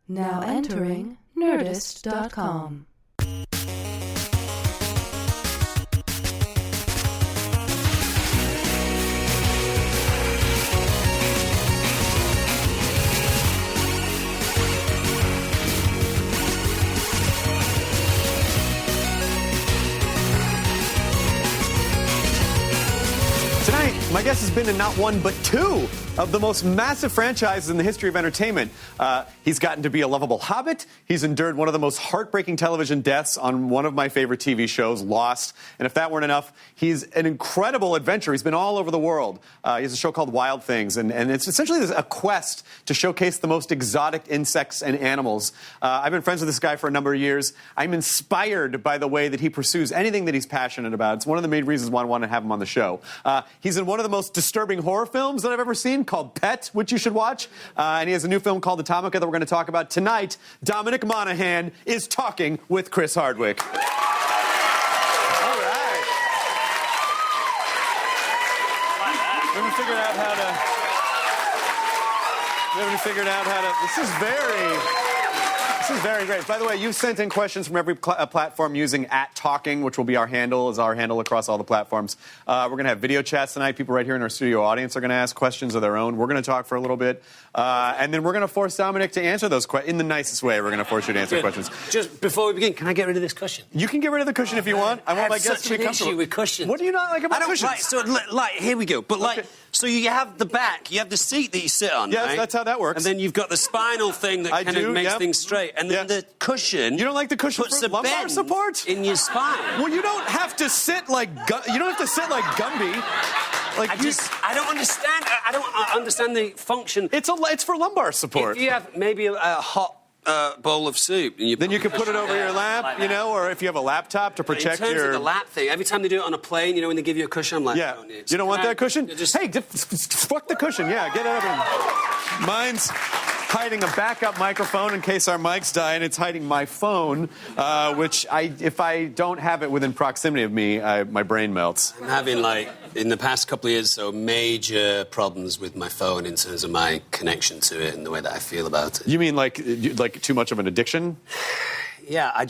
Now entering Nerdist.com. Tonight, my guest has been in not one but two of the most massive franchises in the history of entertainment. He's gotten to be a lovable hobbit. He's endured one of the most heartbreaking television deaths on one of my favorite TV shows, Lost. And if that weren't enough, he's an incredible adventurer. He's been all over the world. He has a show called Wild Things, and it's essentially a quest to showcase the most exotic insects and animals. I've been friends with this guy for a number of years. I'm inspired by the way that he pursues anything that he's passionate about. It's one of the main reasons why I want to have him on the show. He's in one of the most disturbing horror films that I've ever seen, called Pet, which you should watch. And he has a new film called Atomica that we're going to talk about tonight. Dominic Monaghan is talking with Chris Hardwick. All right. We haven't figured out how to... This is very great. By the way, you've sent in questions from every platform using @talking, which will be our handle across all the platforms. We're going to have video chats tonight. People right here in our studio audience are going to ask questions of their own. We're going to talk for a little bit. And then we're going to force Dominic to answer those questions in the nicest way. We're going to force you to answer questions. Just before we begin, can I get rid of this cushion? You can get rid of the cushion if you want. I want my guests to be comfortable. Issue with cushions. What do you not like about cushions? Right, so, here we go. But, Okay. so you have the back, you have the seat that you sit on, Yes, right? that's how that works. And then you've got the spinal thing that kind of makes things straight. And then the cushion... You don't like the cushion puts for a lumbar bend support? in your spine. Well, you don't have to sit like Gumby. I don't understand. I don't understand the function. It's for lumbar support. If you have maybe a hot bowl of soup, and Then you can put it over your lap, or if you have a laptop to protect in terms of the lap thing, every time they do it on a plane, when they give you a cushion, I'm like, yeah. I don't need it. You don't want that cushion? Just... Hey, fuck the cushion. Yeah, get it over. Mine's hiding a backup microphone in case our mics die, and it's hiding my phone, which if I don't have it within proximity of me, my brain melts. I'm having, in the past couple of years, major problems with my phone in terms of my connection to it and the way that I feel about it. You mean like too much of an addiction? Yeah, I've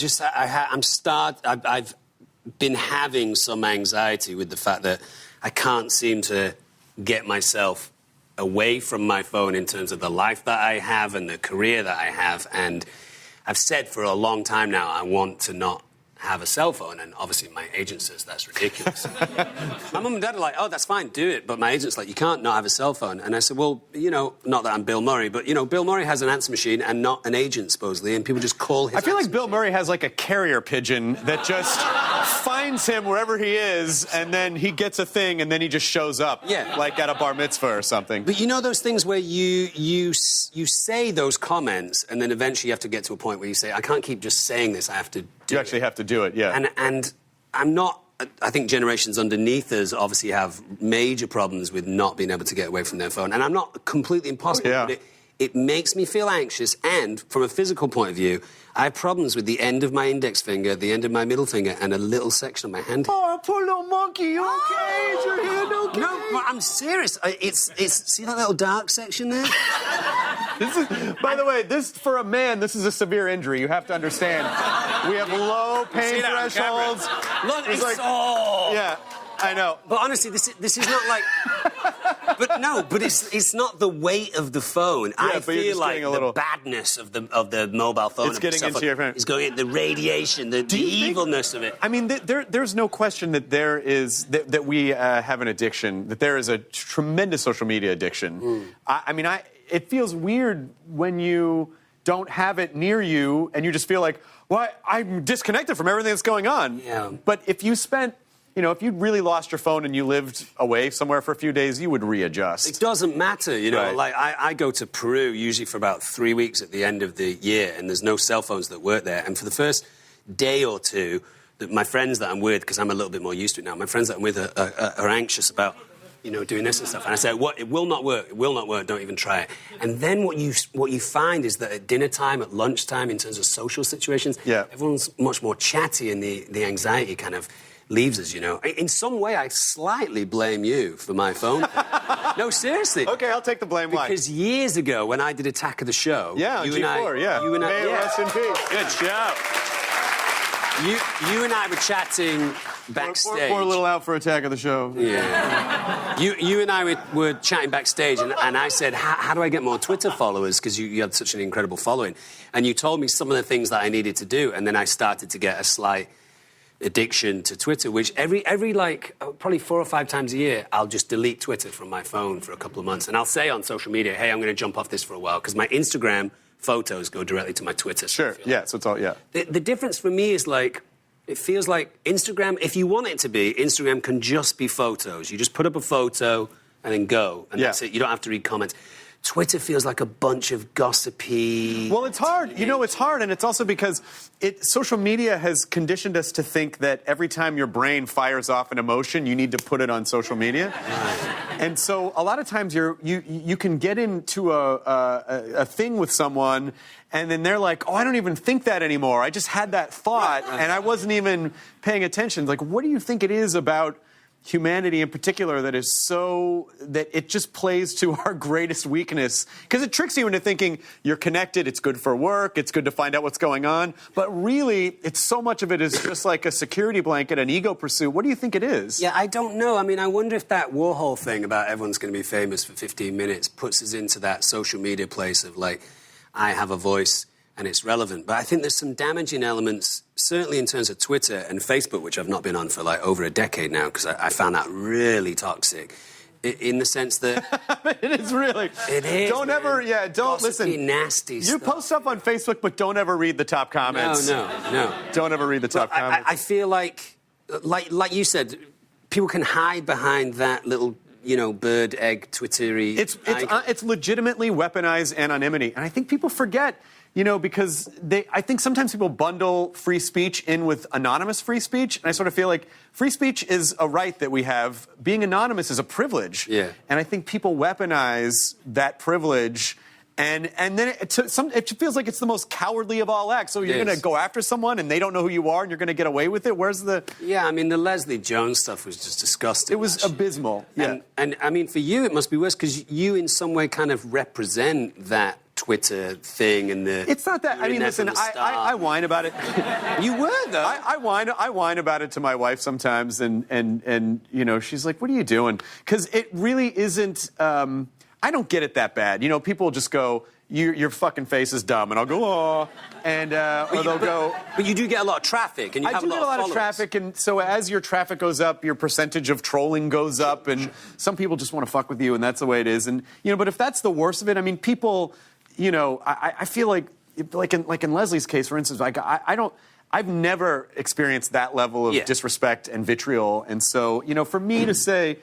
been having some anxiety with the fact that I can't seem to get myself away from my phone in terms of the life that I have and the career that I have. And I've said for a long time now I want to not have a cell phone, and obviously my agent says that's ridiculous. My mum and dad are like, oh, that's fine, do it. But my agent's like, you can't not have a cell phone. And I said, well, not that I'm Bill Murray, but, Bill Murray has an answer machine and not an agent, supposedly, and people just call his I feel like Bill Murray has like a carrier pigeon that just finds him wherever he is, and then he gets a thing, and then he just shows up. Yeah. Like at a bar mitzvah or something. But those things where you say those comments, and then eventually you have to get to a point where you say, I can't keep just saying this, I have to do it. You actually have to do it, yeah. And I'm not... I think generations underneath us obviously have major problems with not being able to get away from their phone. And I'm not completely impossible, but it makes me feel anxious. And from a physical point of view, I have problems with the end of my index finger, the end of my middle finger, and a little section of my hand. Oh, poor little monkey, you okay? Is your hand okay? No, but I'm serious. It's see that little dark section there? By the way, for a man, this is a severe injury. You have to understand. We have low pain thresholds. Look, yeah, I know. But honestly, this is not like... But it's not the weight of the phone. Yeah, I feel like the badness of the mobile phone. It's getting into your phone. It's going into the radiation, the evilness of it. I mean, there's no question that that we have an addiction, that there is a tremendous social media addiction. It feels weird when you don't have it near you and you just feel like, well, I'm disconnected from everything that's going on. Yeah. But if you spent... if you really lost your phone and you lived away somewhere for a few days, you would readjust. It doesn't matter, Right. Like, I go to Peru usually for about 3 weeks at the end of the year, and there's no cell phones that work there. And for the first day or two, my friends that I'm with, because I'm a little bit more used to it now, my friends that I'm with are anxious about, doing this and stuff. And I say, it will not work, don't even try it. And then what you find is that at dinner time, at lunchtime, in terms of social situations, everyone's much more chatty, and the anxiety kind of leaves us, you know. In some way, I slightly blame you for my phone. No, seriously. Okay, I'll take the blame. Why? Because years ago, when I did Attack of the Show... Yeah, you G4, you and I, May rest in peace. Good show. You and I were chatting backstage. Poor little out for Attack of the Show. Yeah. you and I were chatting backstage, and I said, how do I get more Twitter followers? Because you had such an incredible following. And you told me some of the things that I needed to do, and then I started to get a slight addiction to Twitter, which every probably 4 or 5 times a year, I'll just delete Twitter from my phone for a couple of months. And I'll say on social media, hey, I'm going to jump off this for a while, because my Instagram photos go directly to my Twitter. Sure, yeah, so it's all, yeah. The difference for me is, like, it feels like Instagram, if you want it to be, Instagram can just be photos. You just put up a photo and then go, and that's it. You don't have to read comments. Twitter feels like a bunch of gossipy... Well, it's hard. You know, it's hard, and it's also because social media has conditioned us to think that every time your brain fires off an emotion, you need to put it on social media. And so a lot of times you can get into a thing with someone, and then they're like, oh, I don't even think that anymore. I just had that thought, and I wasn't even paying attention. Like, what do you think it is about humanity in particular that is so that it just plays to our greatest weakness? Because it tricks you into thinking you're connected, it's good for work, it's good to find out what's going on, but really it's so much of it is just like a security blanket, an ego pursuit. What do you think it is? Yeah, I don't know. I mean, I wonder if that Warhol thing about everyone's going to be famous for 15 minutes puts us into that social media place of, like, I have a voice and it's relevant. But I think there's some damaging elements, certainly in terms of Twitter and Facebook, which I've not been on for, like, over a decade now, because I found that really toxic. In the sense that... It is really. It is, Don't man. don't Gossipy, listen. nasty You stuff. post stuff on Facebook, but don't ever read the top comments. No. Don't ever read the top comments. I feel like you said, people can hide behind that little, you know, bird egg Twittery... It's legitimately weaponized anonymity. And I think people forget... You know, because I think sometimes people bundle free speech in with anonymous free speech. And I sort of feel like free speech is a right that we have. Being anonymous is a privilege. Yeah. And I think people weaponize that privilege. And then it feels like it's the most cowardly of all acts. So you're going to go after someone and they don't know who you are and you're going to get away with it? Where's the... Yeah, I mean, the Leslie Jones stuff was just disgusting. It was abysmal. Yeah. And I mean, for you, it must be worse because you in some way kind of represent that Twitter thing and the... It's not that... I mean, listen, I whine about it. You were, though. I whine about it to my wife sometimes, and you know, she's like, what are you doing? Because it really isn't... I don't get it that bad. You know, people just go, your fucking face is dumb, and I'll go, oh, and or they'll go... But you do get a lot of traffic, and you have a lot of I do get a lot of followers. traffic, and so as your traffic goes up, your percentage of trolling goes up, and some people just want to fuck with you, and that's the way it is. And, you know, but if that's the worst of it, I mean, people... You know, I feel like in Leslie's case, for instance, I've never experienced that level of disrespect and vitriol. And so, you know, for me to say,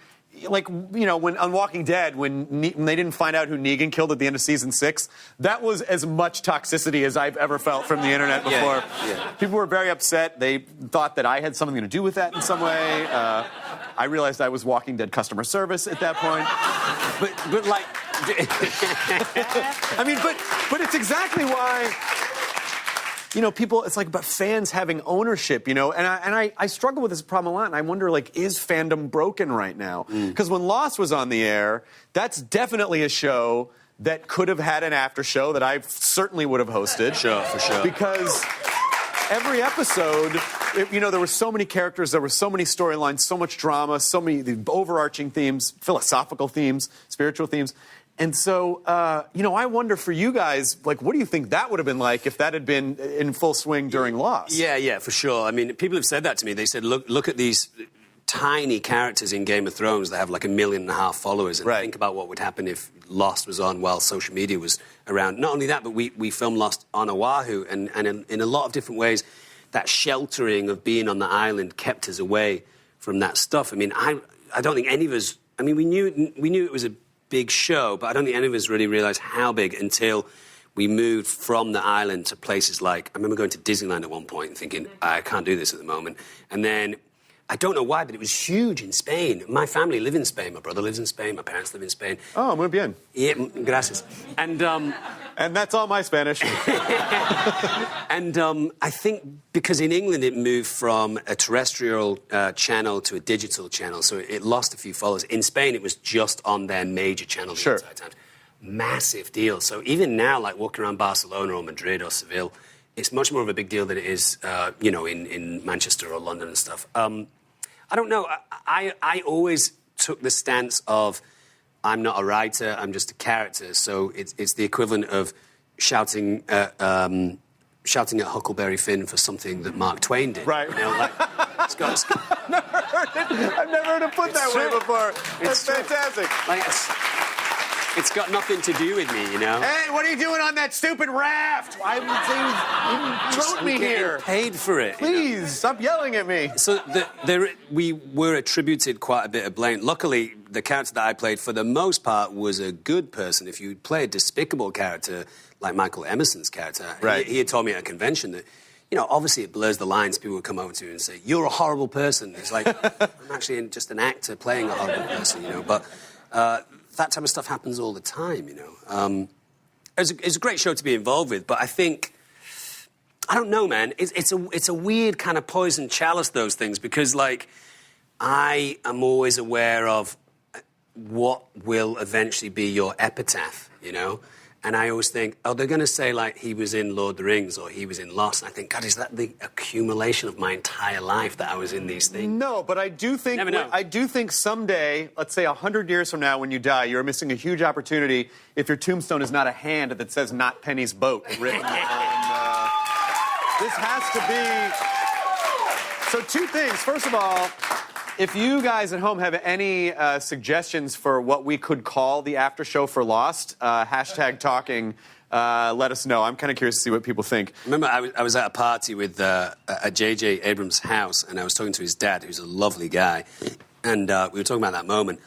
like, you know, when on Walking Dead, when they didn't find out who Negan killed at the end of season 6, that was as much toxicity as I've ever felt from the internet before. Yeah. People were very upset. They thought that I had something to do with that in some way. I realized I was Walking Dead customer service at that point. But like... I mean, but it's exactly why, you know, people, it's like about fans having ownership, you know, and I struggle with this problem a lot, and I wonder, like, is fandom broken right now? Because when Lost was on the air, that's definitely a show that could have had an after show that I certainly would have hosted. Sure, for sure. Because every episode, you know, there were so many characters, there were so many storylines, so much drama, so many the overarching themes, philosophical themes, spiritual themes. And so, you know, I wonder for you guys, like, what do you think that would have been like if that had been in full swing during Lost? Yeah, for sure. I mean, people have said that to me. They said, look at these tiny characters in Game of Thrones that have like 1.5 million followers, and think about what would happen if Lost was on while social media was around. Not only that, but we filmed Lost on Oahu, and in a lot of different ways, that sheltering of being on the island kept us away from that stuff. I mean, I don't think any of us... I mean, we knew it was a big show, but I don't think any of us really realised how big until we moved from the island to places like... I remember going to Disneyland at one point and thinking, I can't do this at the moment. And then, I don't know why, but it was huge in Spain. My family live in Spain. My brother lives in Spain. My parents live in Spain. Oh, muy bien. Yeah, gracias. And And that's all my Spanish. And I think because in England it moved from a terrestrial channel to a digital channel, so it lost a few followers. In Spain, it was just on their major channel the entire time. Massive deal. So even now, like walking around Barcelona or Madrid or Seville, it's much more of a big deal than it is, in Manchester or London and stuff. I don't know. I always took the stance of I'm not a writer, I'm just a character. So it's the equivalent of shouting at Huckleberry Finn for something that Mark Twain did. Right. You know, like, I've never heard it put that way before. That's fantastic. Like, it's got nothing to do with me, you know? Hey, what are you doing on that stupid raft? I wrote me here. Paid for it. Please, stop yelling at me. So we were attributed quite a bit of blame. Luckily, the character that I played, for the most part, was a good person. If you play a despicable character, like Michael Emerson's character, he had told me at a convention that, obviously it blurs the lines. People would come over to you and say, you're a horrible person. It's like, I'm actually just an actor playing a horrible person, But that type of stuff happens all the time, It's a great show to be involved with, but I think, I don't know, man. It's a weird kind of poison chalice, those things, because, like, I am always aware of what will eventually be your epitaph, And I always think, they're going to say, like, he was in Lord of the Rings or he was in Lost. And I think, God, is that the accumulation of my entire life that I was in these things? No, but I do think Never know. I do think someday, let's say 100 years from now when you die, you're missing a huge opportunity if your tombstone is not a hand that says "Not Penny's Boat" written on. This has to be... So two things. First of all, if you guys at home have any suggestions for what we could call the after show for Lost, hashtag talking, let us know. I'm kind of curious to see what people think. Remember, I was at a party with at J.J. Abrams' house, and I was talking to his dad, who's a lovely guy, and we were talking about that moment,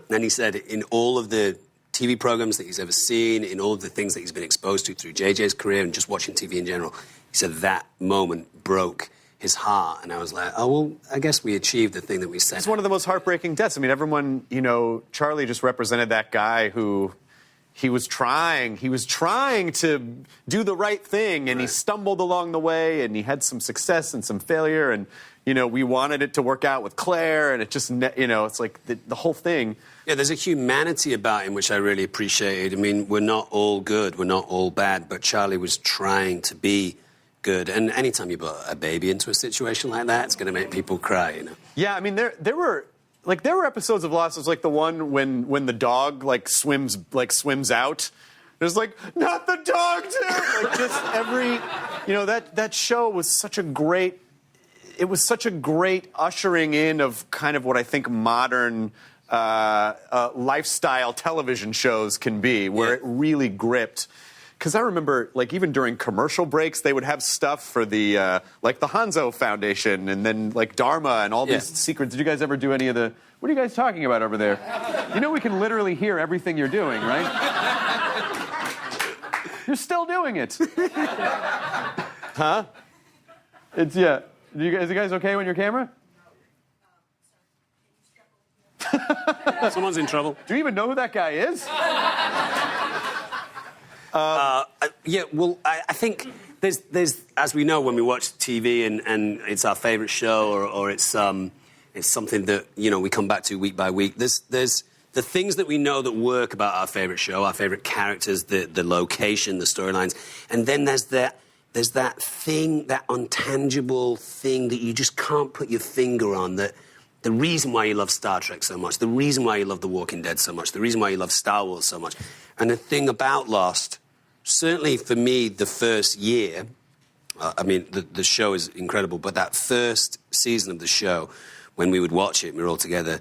and he said in all of the TV programs that he's ever seen, in all of the things that he's been exposed to through JJ's career and just watching TV in general, he said that moment broke his heart, and I was like, I guess we achieved the thing that we said. It's one of the most heartbreaking deaths. I mean, everyone, Charlie just represented that guy who he was trying to do the right thing, and he stumbled along the way, and he had some success and some failure, and, we wanted it to work out with Claire, and it just, it's like the whole thing. Yeah, there's a humanity about him which I really appreciated. I mean, we're not all good, we're not all bad, but Charlie was trying to be good. And anytime you put a baby into a situation like that, it's going to make people cry, Yeah, I mean, there were episodes of Lost. It was like the one when the dog swims out. There's like, not the dog, too. Like just every, that show was such a great. It was such a great ushering in of kind of what I think modern lifestyle television shows can be, where it really gripped. Because I remember, like, even during commercial breaks, they would have stuff for the, like, the Hanzo Foundation and then, like, Dharma and all these secrets. Did you guys ever do any of the... What are you guys talking about over there? We can literally hear everything you're doing, right? You're still doing it. Huh? It's, yeah. Is you guys okay on your camera? Someone's in trouble. Do you even know who that guy is? Yeah, well, I think there's as we know when we watch TV and it's our favourite show or it's something that we come back to week by week. There's the things that we know that work about our favourite show, our favourite characters, the location, the storylines, and then there's that thing, that intangible thing that you just can't put your finger on. That the reason why you love Star Trek so much, the reason why you love The Walking Dead so much, the reason why you love Star Wars so much, and the thing about Lost. Certainly for me, the first year, the show is incredible, but that first season of the show, when we would watch it and we were all together,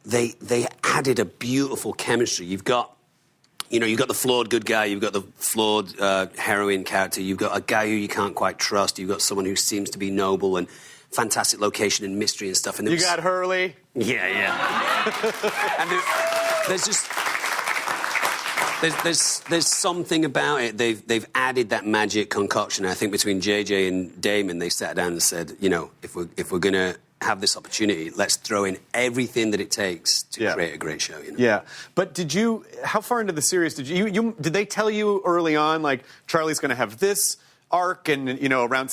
they added a beautiful chemistry. You've got the flawed good guy, you've got the flawed heroine character, you've got a guy who you can't quite trust, you've got someone who seems to be noble and fantastic location and mystery and stuff. And you got Hurley? Yeah. And there's just... There's something about it. They've added that magic concoction. I think between JJ and Damon, they sat down and said, if we're going to have this opportunity. Let's throw in everything that it takes to create a great show. You know? Yeah, but how far into the series did did they tell you early on, like, Charlie's going to have this arc, and, around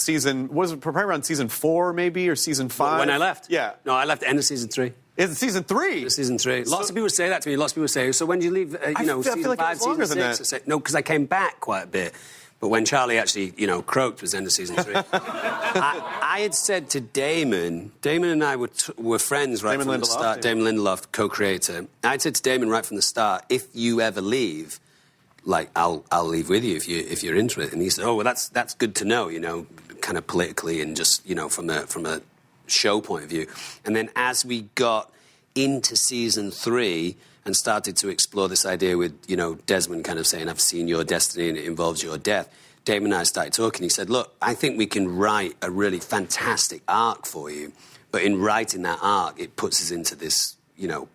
probably around season 4 maybe, or season 5? When I left? Yeah. No, I left at the end of season 3. Is it season 3? Season 3. Lots of people say that to me. Lots of people say, so when did you leave, I feel season like 5, it was longer season than 6? that. I say, no, because I came back quite a bit. But when Charlie actually, croaked was the end of season 3. I had said to Damon and I were friends right from the start. Damon Lindelof, co-creator. I had said to Damon right from the start, if you ever leave, like, I'll leave with you if you're interested. And he said, oh, well, that's good to know, kind of politically and just, from a show point of view. And then as we got into season 3 and started to explore this idea with, Desmond kind of saying, I've seen your destiny and it involves your death, Damon and I started talking. He said, look, I think we can write a really fantastic arc for you, but in writing that arc, it puts us into this,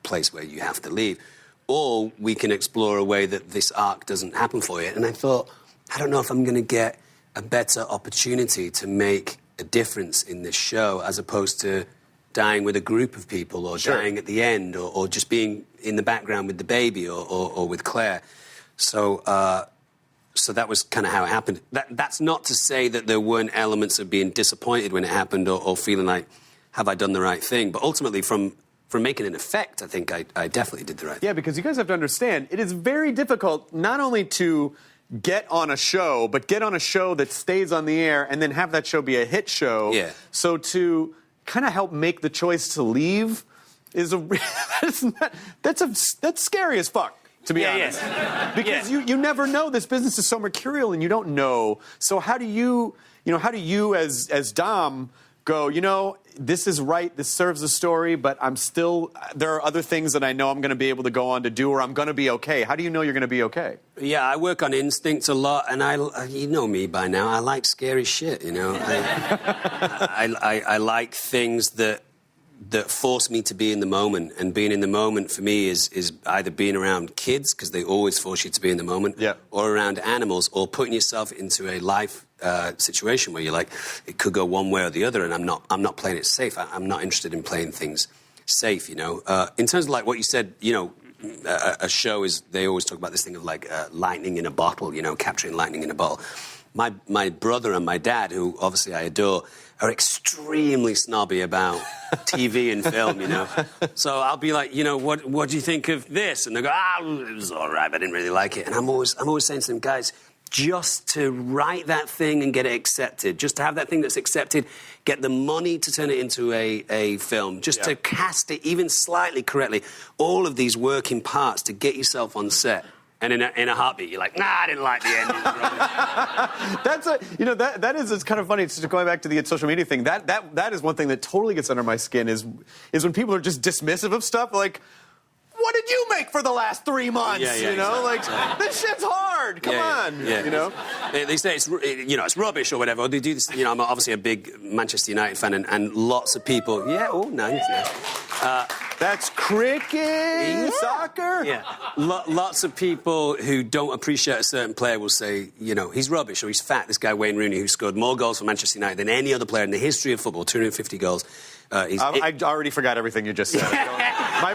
place where you have to leave. Or we can explore a way that this arc doesn't happen for you. And I thought, I don't know if I'm going to get a better opportunity to make a difference in this show as opposed to dying with a group of people or dying at the end or just being in the background with the baby or with Claire. So that was kind of how it happened. That's not to say that there weren't elements of being disappointed when it happened or feeling like, have I done the right thing? But ultimately, from making an effect, I think I definitely did the right thing. Yeah, because you guys have to understand, it is very difficult not only to get on a show, but get on a show that stays on the air and then have that show be a hit show. Yeah. So to kind of help make the choice to leave is that's scary as fuck, to be honest. Yeah. Because you never know. This business is so mercurial and you don't know. So how do you as Dom go, this is right, this serves the story, but there are other things that I know I'm going to be able to go on to do, or I'm going to be okay. How do you know you're going to be okay? Yeah, I work on instinct a lot, and you know me by now, I like scary shit, I like things that force me to be in the moment, and being in the moment for me is either being around kids, because they always force you to be in the moment, or around animals, or putting yourself into a life situation where you're like, it could go one way or the other, and I'm not playing it safe. I'm not interested in playing things safe, In terms of like what you said, a show is, they always talk about this thing of like lightning in a bottle, capturing lightning in a bottle. My brother and my dad, who obviously I adore, are extremely snobby about TV and film, So I'll be like, what do you think of this? And they go, it was all right, but I didn't really like it. And I'm always saying to them, guys, just to write that thing and get it accepted, just to have that thing that's accepted, get the money to turn it into a film, just to cast it even slightly correctly, all of these working parts to get yourself on set. And in a heartbeat, you're like, I didn't like the ending. It's kind of funny. It's just going back to the social media thing. That is one thing that totally gets under my skin is when people are just dismissive of stuff. Like, what did you make for the last 3 months? Exactly. This shit's hard. Come on. They say it's rubbish or whatever. Or they do this. I'm obviously a big Manchester United fan, and lots of people. Yeah. Oh, nice. Yeah. That's cricket, soccer. Yeah. Lots of people who don't appreciate a certain player will say, he's rubbish or he's fat. This guy Wayne Rooney, who scored more goals for Manchester United than any other player in the history of football, 250 goals. I already forgot everything you just said.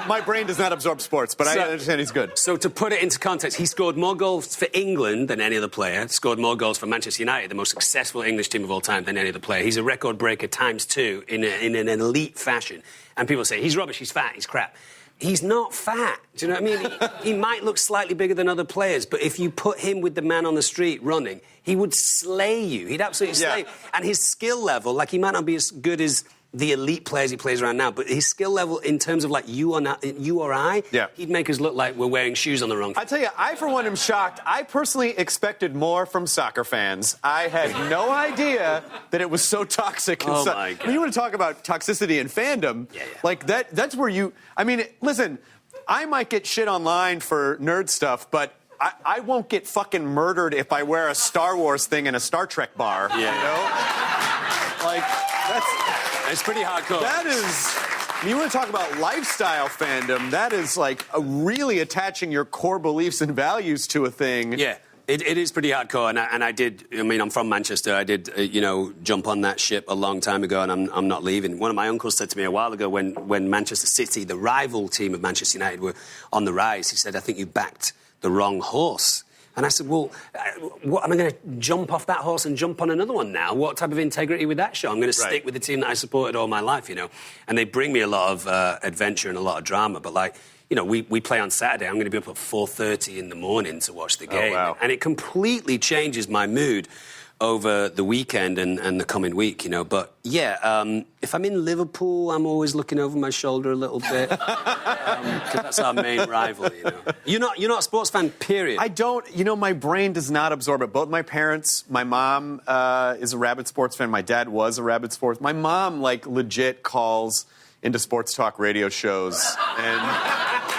My brain does not absorb sports, but I understand he's good. So to put it into context, he scored more goals for England than any other player, scored more goals for Manchester United, the most successful English team of all time, than any other player. He's a record breaker ×2 in an elite fashion. And people say, he's rubbish, he's fat, he's crap. He's not fat. Do you know what I mean? He might look slightly bigger than other players, but if you put him with the man on the street running, he would slay you. He'd absolutely slay you. And his skill level, like, he might not be as good as the elite players he plays around now, but his skill level in terms of like you or I, he'd make us look like we're wearing shoes on the wrong foot. I tell you, I for one am shocked. I personally expected more from soccer fans. I had no idea that it was so toxic. Oh my God. When you want to talk about toxicity and fandom, like that's where listen, I might get shit online for nerd stuff, but I won't get fucking murdered if I wear a Star Wars thing in a Star Trek bar. Like, it's pretty hardcore. That is, you want to talk about lifestyle fandom, that is like really attaching your core beliefs and values to a thing. Yeah. It is pretty hardcore, and I did. I mean, I'm from Manchester. I did, jump on that ship a long time ago, and I'm not leaving. One of my uncles said to me a while ago when Manchester City, the rival team of Manchester United, were on the rise. He said, "I think you backed the wrong horse." And I said, well, what, am I going to jump off that horse and jump on another one now? What type of integrity would that show? I'm going to stick with the team that I supported all my life, And they bring me a lot of adventure and a lot of drama. But, we play on Saturday. I'm going to be up at 4:30 in the morning to watch the game. Oh, wow. And it completely changes my mood over the weekend and the coming week, But, if I'm in Liverpool, I'm always looking over my shoulder a little bit. Because that's our main rival, You're not a sports fan, period. I don't. My brain does not absorb it. Both my parents, my mom is a rabid sports fan. My dad was a rabid sports. My mom, legit calls into sports talk radio shows. And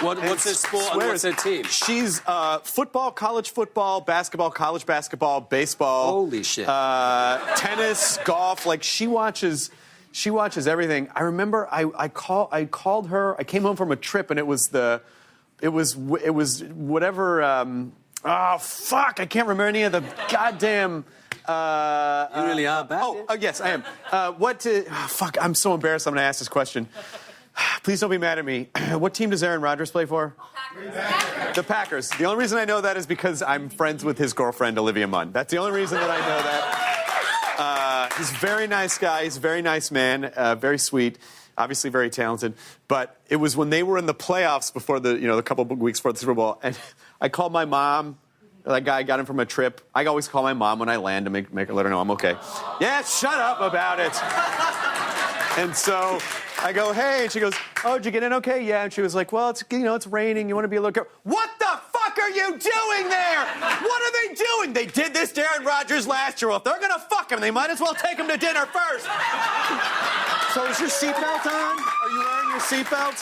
what's her sport and what's her team? She's football, college football, basketball, college basketball, baseball. Holy shit. Tennis, golf. She watches everything. I remember I called her. I came home from a trip and it was whatever. I can't remember any of the goddamn. You really are bad. Yes, I am. I'm so embarrassed. I'm going to ask this question. Please don't be mad at me. What team does Aaron Rodgers play for? Packers. The Packers. The only reason I know that is because I'm friends with his girlfriend, Olivia Munn. That's the only reason that I know that. He's a very nice guy. He's a very nice man. Very sweet. Obviously very talented. But it was when they were in the playoffs before the couple of weeks before the Super Bowl, and I called my mom. That guy got him from a trip. I always call my mom when I land to make her let her know I'm okay. Yeah, shut up about it. And so I go, hey, and she goes, oh, did you get in okay? Yeah. And she was like, well, it's raining. You want to be a little careful. What the fuck are you doing there? What are they doing? They did this to Aaron Rodgers last year. Well, if they're going to fuck him, they might as well take him to dinner first. So is your seatbelt on? Are you wearing your seatbelt?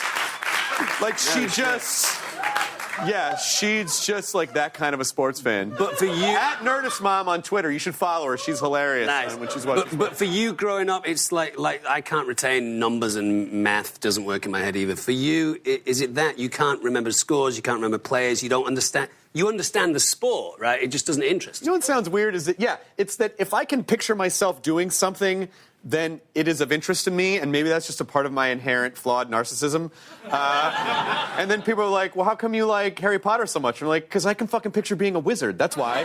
She's just that kind of a sports fan. But for you... At Nerdist Mom on Twitter, you should follow her. She's hilarious. Nice. When she's but for you growing up, it's like I can't retain numbers and math doesn't work in my head either. For you, is it that you can't remember scores, you can't remember players, you don't understand... You understand the sport, right? It just doesn't interest you. You know what sounds weird is that, it's that if I can picture myself doing something, then it is of interest to me, and maybe that's just a part of my inherent flawed narcissism. And then people are like, well, how come you like Harry Potter so much? And I'm like, because I can fucking picture being a wizard. That's why.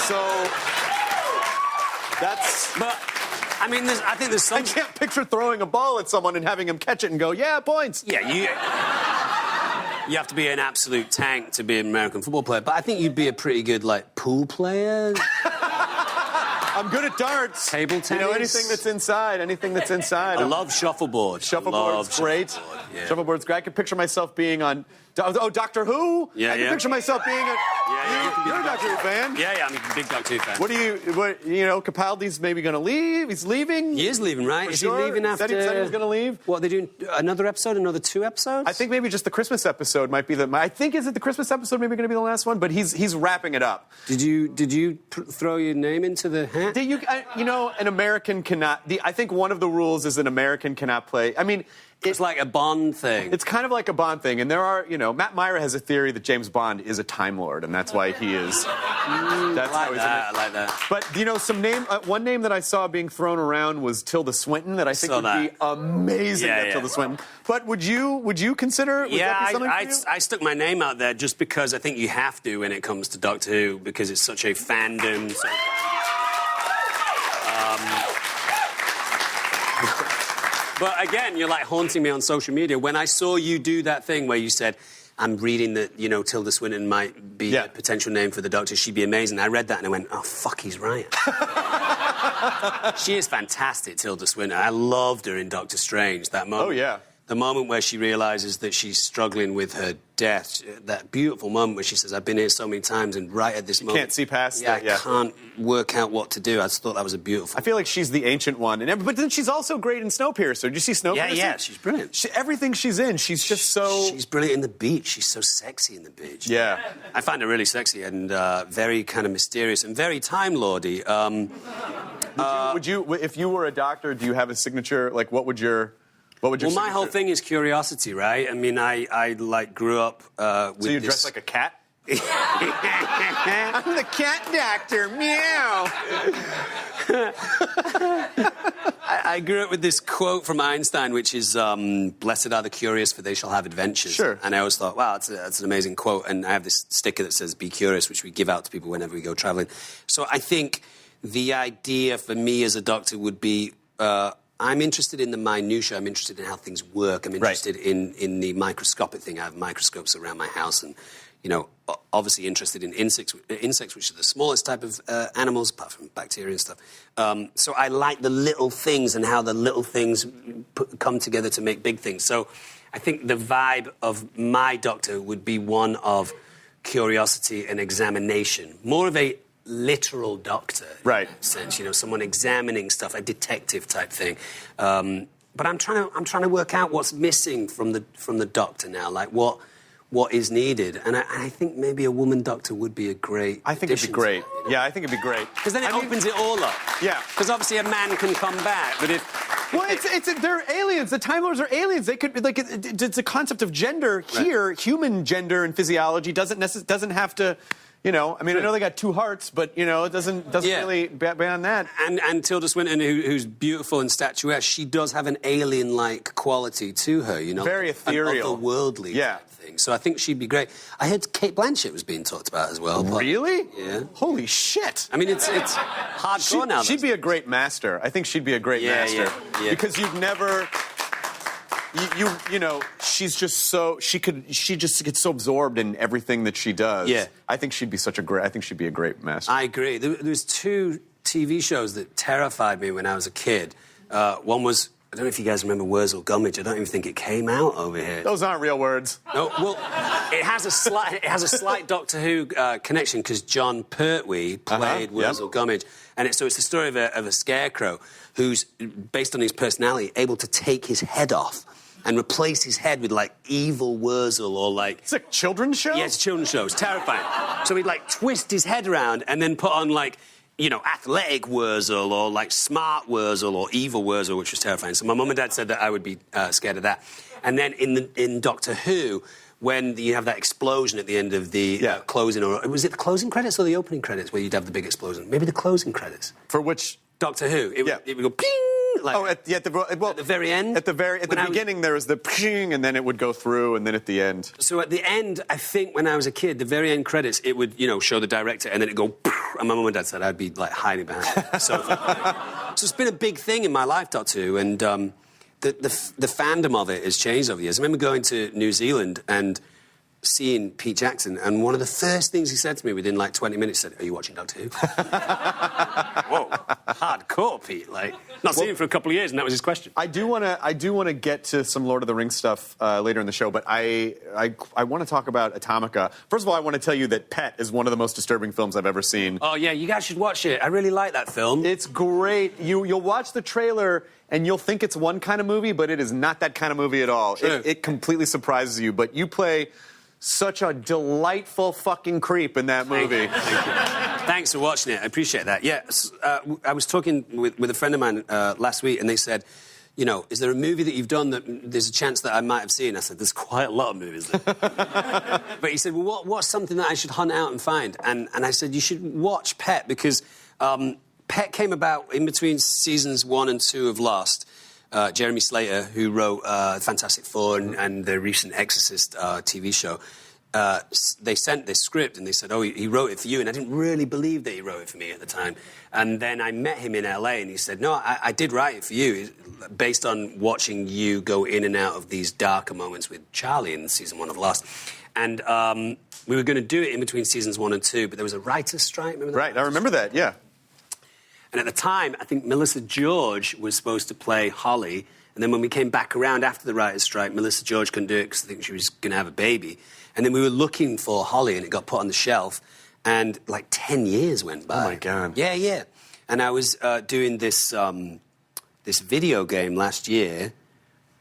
So that's... But, I think there's some... I can't picture throwing a ball at someone and having him catch it and go, yeah, points. Yeah, you have to be an absolute tank to be an American football player, but I think you'd be a pretty good, pool player. I'm good at darts. Table tennis. Anything that's inside. I love shuffleboard. Shuffleboard's great. Yeah. Shuffleboard's great. I could picture myself being on... Oh, Doctor Who? Yeah, I can picture myself being a... You're a Doctor Who fan. Yeah, I'm a big Doctor Who fan. Capaldi's maybe going to leave? He's leaving? He is leaving, right? Is he leaving after... Said he was going to leave? What, are they doing another episode, another 2 episodes? I think maybe just the Christmas episode might be is it the Christmas episode maybe going to be the last one? But he's wrapping it up. Did you throw your name into the hat? An American cannot... I think one of the rules is an American cannot play... It's like a Bond thing. It's kind of like a Bond thing. And there are, Matt Mira has a theory that James Bond is a Time Lord, and that's why he is. I like that. But, one name that I saw being thrown around was Tilda Swinton, that I think would be amazing to have Tilda Swinton. But would you consider... I stuck my name out there just because I think you have to when it comes to Doctor Who, because it's such a fandom. But again, you're haunting me on social media. When I saw you do that thing where you said, I'm reading that, Tilda Swinton might be a potential name for the Doctor, she'd be amazing. I read that and I went, oh, fuck, he's right. She is fantastic, Tilda Swinton. I loved her in Doctor Strange, that moment. Oh, yeah. The moment where she realises that she's struggling with her death, that beautiful moment where she says, I've been here so many times, and right at this moment... Can't see past it, I can't work out what to do. I just thought that was a beautiful... I feel like she's the ancient one. But then she's also great in Snowpiercer. Did you see Snowpiercer? Yeah, she's brilliant. Everything she's in, she's just so... She's brilliant in The Beach. She's so sexy in The Beach. Yeah. I find her really sexy and very kind of mysterious and very Time Lordy. Would you, if you were a doctor, do you have a signature? What would your... Well, my whole thing is curiosity, right? I grew up with So you dress like a cat? I'm the cat doctor. Meow. I grew up with this quote from Einstein, which is, blessed are the curious, for they shall have adventures. Sure. And I always thought, wow, that's an amazing quote. And I have this sticker that says, be curious, which we give out to people whenever we go traveling. So I think the idea for me as a doctor would be, I'm interested in the minutiae. I'm interested in how things work. I'm interested in the microscopic thing. I have microscopes around my house and, you know, obviously interested in insects, which are the smallest type of animals, apart from bacteria and stuff. So I like the little things and how the little things come together to make big things. So I think the vibe of my doctor would be one of curiosity and examination, more of a literal doctor, right? In that sense, you know, someone examining stuff, a detective type thing. But I'm trying to work out what's missing from the doctor now, like what is needed, and I think maybe a woman doctor would be a great. I think it'd be great. Yeah, I think it'd be great because then it opens it all up. Yeah, because obviously a man can come back, but they're aliens. The Time Lords are aliens. They could like it's a concept of gender here. Right. Human gender and physiology doesn't have to. You know, I mean, I know they got two hearts, but, you know, it doesn't really beyond that. And Tilda Swinton, who's beautiful and statuesque, she does have an alien-like quality to her, you know. Very ethereal. An otherworldly type thing. So I think she'd be great. I heard Kate Blanchett was being talked about as well. But, really? Yeah. Holy shit. I mean, it's hardcore now. She'd be a great master. I think she'd be a great master. Yeah. Because you've never... You know, she's just so she just gets so absorbed in everything that she does. Yeah, I think she'd be a great master. I agree. There was two TV shows that terrified me when I was a kid. One was, I don't know if you guys remember Wurzel Gummidge. I don't even think it came out over here. Those aren't real words. No, well, it has a slight Doctor Who connection because John Pertwee played Wurzel Gummidge, and so it's the story of a scarecrow who's, based on his personality, able to take his head off and replace his head with, like, evil Wurzel or, like... It's a children's show? Yeah, it's a children's show. It's terrifying. So he'd, like, twist his head around and then put on, like, you know, athletic Wurzel or, like, smart Wurzel or evil Wurzel, which was terrifying. So my mum and dad said that I would be scared of that. And then in Doctor Who, when you have that explosion at the end of the closing... or was it the closing credits or the opening credits where you'd have the big explosion? Maybe the closing credits. For which... Doctor Who. It would go... Ping! Like, at the very end? At the beginning, there was the ping, and then it would go through, and then at the end. So at the end, I think when I was a kid, the very end credits, it would, you know, show the director, and then it'd go, and my mum and dad said I'd be, like, hiding behind the sofa. So it's been a big thing in my life, Doctor Who, and the fandom of it has changed over the years. I remember going to New Zealand and seeing Pete Jackson, and one of the first things he said to me within, like, 20 minutes, said, "Are you watching Doctor Who?" Whoa, hardcore, Pete. Like, not seen him for a couple of years, and that was his question. I do want to get to some Lord of the Rings stuff later in the show, but I want to talk about Atomica. First of all, I want to tell you that Pet is one of the most disturbing films I've ever seen. Oh yeah, you guys should watch it. I really like that film. It's great. You'll watch the trailer and you'll think it's one kind of movie, but it is not that kind of movie at all. It completely surprises you. But you play such a delightful fucking creep in that movie. Thank you. Thanks for watching it. I appreciate that. Yeah, I was talking with a friend of mine last week, and they said, you know, is there a movie that you've done that there's a chance that I might have seen? I said, there's quite a lot of movies there. But he said, well, what's something that I should hunt out and find? And I said, you should watch Pet, because Pet came about in between seasons 1 and 2 of Lost. Jeremy Slater, who wrote Fantastic Four and the recent Exorcist TV show, they sent this script and they said, oh, he wrote it for you. And I didn't really believe that he wrote it for me at the time. And then I met him in LA and he said, no, I did write it for you based on watching you go in and out of these darker moments with Charlie in season 1 of Lost. And we were going to do it in between seasons 1 and 2, but there was a writer's strike. Remember that? Right, I remember that, yeah. And at the time, I think Melissa George was supposed to play Holly. And then when we came back around after the writer's strike, Melissa George couldn't do it because I think she was going to have a baby. And then we were looking for Holly, and it got put on the shelf. And, like, 10 years went by. Oh, my God. Yeah, yeah. And I was doing this video game last year,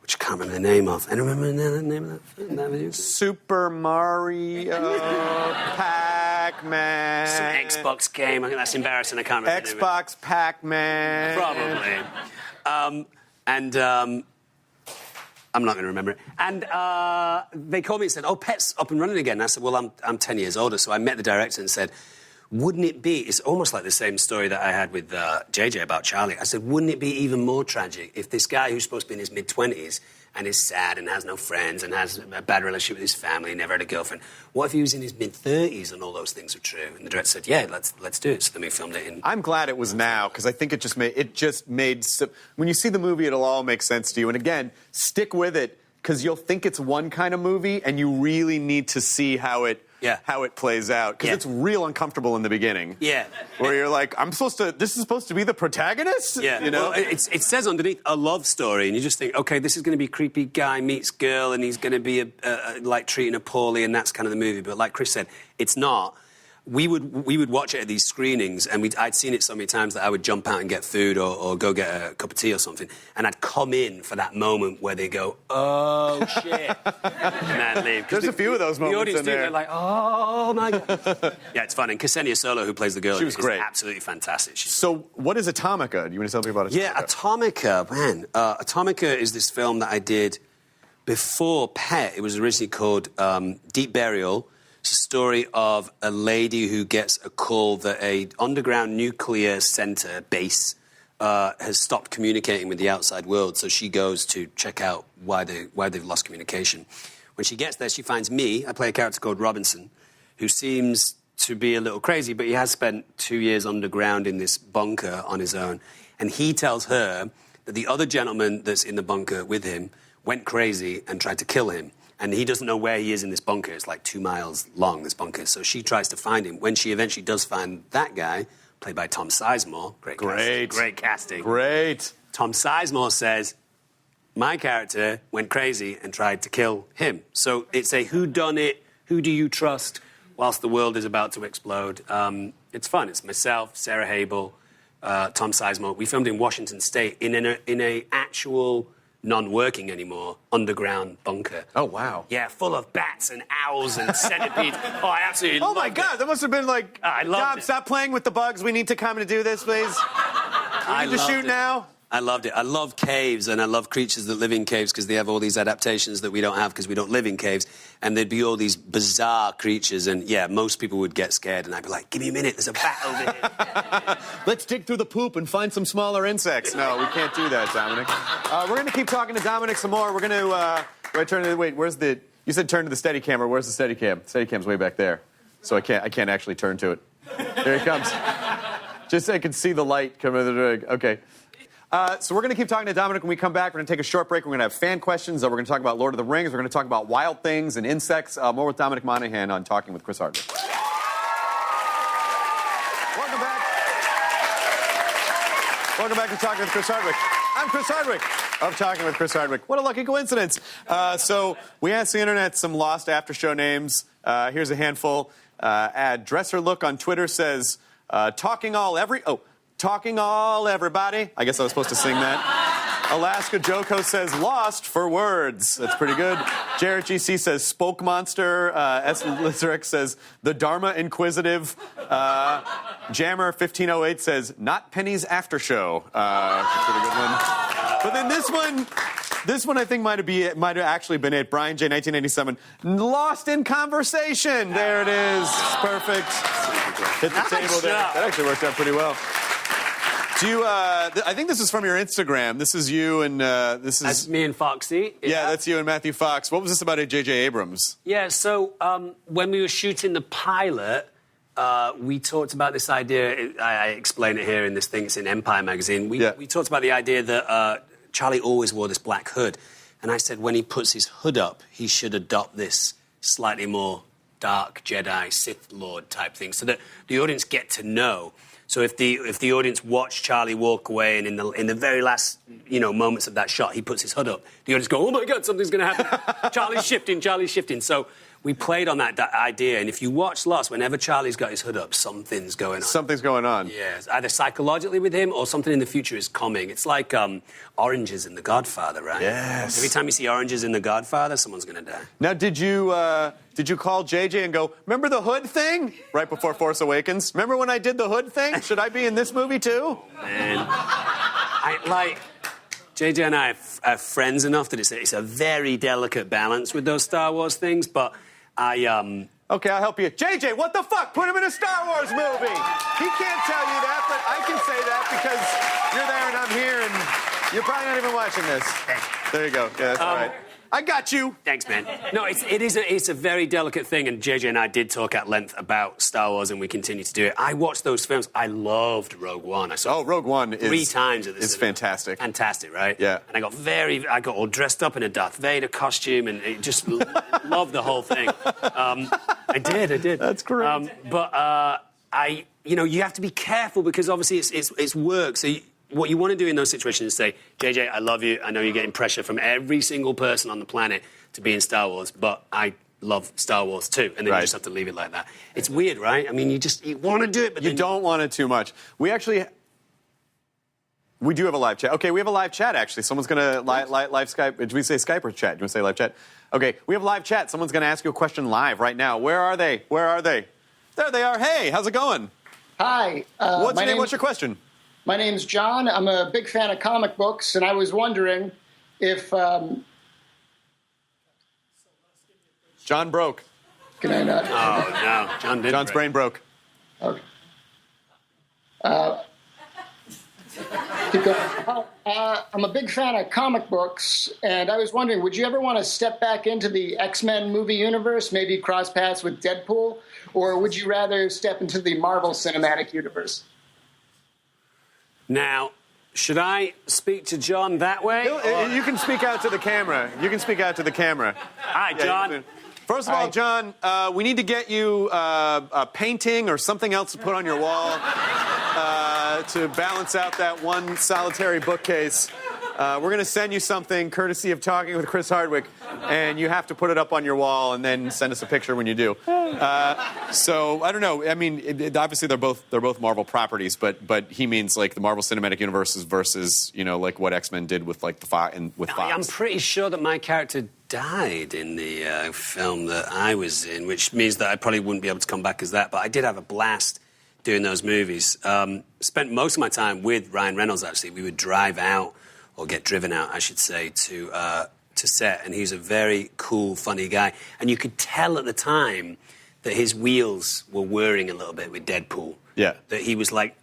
which I can't remember the name of. And remember the name of that video? Super Mario Pac-Man. Some Xbox game. I think that's embarrassing. I can't remember the name of it. Xbox Pac-Man. Probably. I'm not going to remember it. And they called me and said, oh, Pet's up and running again. And I said, well, I'm 10 years older. So I met the director and said, wouldn't it be... It's almost like the same story that I had with JJ about Charlie. I said, wouldn't it be even more tragic if this guy who's supposed to be in his mid-20s and is sad and has no friends and has a bad relationship with his family, never had a girlfriend, what if he was in his mid-30s and all those things are true? And the director said, yeah, let's do it. So then we filmed it in... I'm glad it was now, because I think it just made... When you see the movie, it'll all make sense to you. And again, stick with it, because you'll think it's one kind of movie, and you really need to see how it plays out. Because it's real uncomfortable in the beginning. Yeah. Where you're like, this is supposed to be the protagonist? Yeah. You know? Well, it says underneath a love story, and you just think, okay, this is going to be a creepy guy meets girl, and he's going to be like treating her poorly, and that's kind of the movie. But like Chris said, it's not. We would watch it at these screenings, and I'd seen it so many times that I would jump out and get food or go get a cup of tea or something, and I'd come in for that moment where they go, oh, shit, and I'd leave. There's a few of those moments the audience in there. They're like, oh, my God. Yeah, it's fun. And Ksenia Solo, who plays the girl, she was great. Absolutely fantastic. So what is Atomica? Do you want to tell me about Atomica? Yeah, Atomica, man. Atomica is this film that I did before Pet. It was originally called Deep Burial. It's a story of a lady who gets a call that a underground nuclear center base has stopped communicating with the outside world. So she goes to check out why they've lost communication. When she gets there, she finds me. I play a character called Robinson, who seems to be a little crazy, but he has spent 2 years underground in this bunker on his own. And he tells her that the other gentleman that's in the bunker with him went crazy and tried to kill him. And he doesn't know where he is in this bunker. It's like 2 miles long, this bunker. So she tries to find him. When she eventually does find that guy, played by Tom Sizemore, great casting. Great. Tom Sizemore says, my character went crazy and tried to kill him. So it's a whodunit, who do you trust whilst the world is about to explode. It's fun. It's myself, Sarah Habel, Tom Sizemore. We filmed in Washington State in a actual... non-working anymore, underground bunker. Oh, wow. Yeah, full of bats and owls and centipedes. Oh, I absolutely loved it. Oh, my God, that must have been like, I loved Dom, it. stop playing with the bugs. We need to come to do this, please. We need to shoot now. I loved it. I love caves, and I love creatures that live in caves because they have all these adaptations that we don't have because we don't live in caves. And there'd be all these bizarre creatures, and, yeah, most people would get scared, and I'd be like, give me a minute, there's a bat over here. Let's dig through the poop and find some smaller insects. No, we can't do that, Dominic. We're going to keep talking to Dominic some more. We're going to turn to the... Wait, where's the... You said turn to the steady camera. Where's the steady cam? Steady cam's way back there. So I can't actually turn to it. There he comes. Just so I can see the light coming through the rig. Okay. So we're going to keep talking to Dominic when we come back. We're going to take a short break. We're going to have fan questions. We're going to talk about Lord of the Rings. We're going to talk about wild things and insects. More with Dominic Monaghan on Talking with Chris Hardwick. Welcome back. Welcome back to Talking with Chris Hardwick. I'm Chris Hardwick of Talking with Chris Hardwick. What a lucky coincidence. So we asked the internet some lost after-show names. Here's a handful. Dresser Look on Twitter says, Talking all everybody. I guess I was supposed to sing that. Alaska Joko says Lost for words. That's pretty good. Jarrett GC says Spoke Monster. S. Lizerick says The Dharma Inquisitive. Jammer 1508 says Not Penny's After Show. That's a pretty good one. But then this one I think might have actually been it. Brian J. 1987. Lost in Conversation. There it is. Perfect. Hit the table there. That actually worked out pretty well. I think this is from your Instagram. This is you and this is... That's me and Foxy. Yeah, that's you and Matthew Fox. What was this about J.J. Abrams? Yeah, so when we were shooting the pilot, we talked about this idea. I explain it here in this thing. It's in Empire magazine. We talked about the idea that Charlie always wore this black hood. And I said when he puts his hood up, he should adopt this slightly more dark Jedi, Sith Lord type thing so that the audience get to know. So if the audience watch Charlie walk away and in the very last moments of that shot he puts his hood up, the audience go, oh my God, something's going to happen. Charlie's shifting. So we played on that idea, and if you watch Lost, whenever Charlie's got his hood up, something's going on. Something's going on. Yeah, either psychologically with him or something in the future is coming. It's like oranges in The Godfather, right? Yes. Every time you see oranges in The Godfather, someone's going to die. Now, did you call JJ and go, remember the hood thing? Right before Force Awakens? Remember when I did the hood thing? Should I be in this movie too? Man, JJ and I are friends enough that it's a very delicate balance with those Star Wars things, but Okay, I'll help you. JJ, what the fuck? Put him in a Star Wars movie. He can't tell you that, but I can say that because you're there and I'm here and you're probably not even watching this. There you go. Yeah, that's all right. I got you. Thanks, man. No, it's a very delicate thing, and JJ and I did talk at length about Star Wars, and we continue to do it. I watched those films. I loved Rogue One. I saw Rogue One is 3 times at the is cinema. fantastic. Fantastic, right? Yeah. And I got all dressed up in a Darth Vader costume, and it just loved the whole thing. I did. That's great. You have to be careful because obviously it's work. So what you want to do in those situations is say, JJ, I love you. I know you're getting pressure from every single person on the planet to be in Star Wars, but I love Star Wars too. And then you just have to leave it like that. It's weird, right? I mean, you want to do it, but you don't want it too much. We do have a live chat. Okay, we have a live chat, actually. Someone's going to live Skype. Did we say Skype or chat? Do you want to say live chat? Okay, we have live chat. Someone's going to ask you a question live right now. Where are they? There they are. Hey, how's it going? Hi. What's your name? What's your question? My name's John. I'm a big fan of comic books, and I was wondering if... John broke. Can I not? Oh, no. John's brain broke. Okay. Keep going. I'm a big fan of comic books, and I was wondering, would you ever want to step back into the X-Men movie universe, maybe cross paths with Deadpool, or would you rather step into the Marvel Cinematic Universe? Now, should I speak to John that way? You can speak out to the camera. Hi, John. First of all, John, we need to get you a painting or something else to put on your wall to balance out that one solitary bookcase. We're going to send you something courtesy of Talking with Chris Hardwick, and you have to put it up on your wall and then send us a picture when you do. So I don't know. I mean, obviously they're both Marvel properties, but he means like the Marvel Cinematic Universes versus like what X-Men did with like Fox. I'm pretty sure that my character died in the film that I was in, which means that I probably wouldn't be able to come back as that. But I did have a blast doing those movies. Spent most of my time with Ryan Reynolds. Actually, we would drive out. Or get driven out, I should say, to set. And he's a very cool, funny guy. And you could tell at the time that his wheels were whirring a little bit with Deadpool. Yeah. That he was like,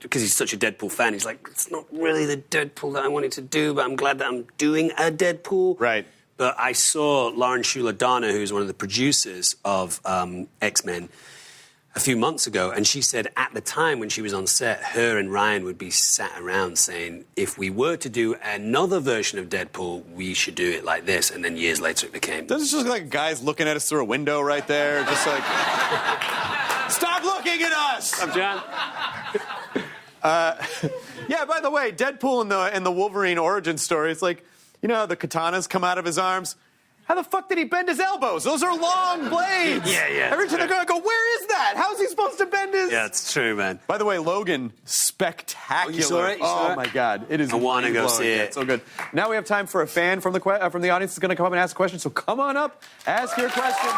because he's such a Deadpool fan, he's like, it's not really the Deadpool that I wanted to do, but I'm glad that I'm doing a Deadpool. Right. But I saw Lauren Shuler-Donner, who's one of the producers of X-Men, a few months ago, and she said at the time when she was on set, her and Ryan would be sat around saying, if we were to do another version of Deadpool, we should do it like this, and then years later it became... This is just like guys looking at us through a window right there, just like... Stop looking at us! I'm John. Yeah, by the way, Deadpool in the Wolverine origin story, it's like, the katanas come out of his arms. How the fuck did he bend his elbows? Those are long blades. Yeah. Every time they're going to go, where is that? How's he supposed to bend his... Yeah, it's true, man. By the way, Logan, spectacular. Oh, you saw it? You saw it? My God. It is... I want to go see it. It's so good. Now we have time for a fan from the audience that's going to come up and ask a question. So come on up, ask your question.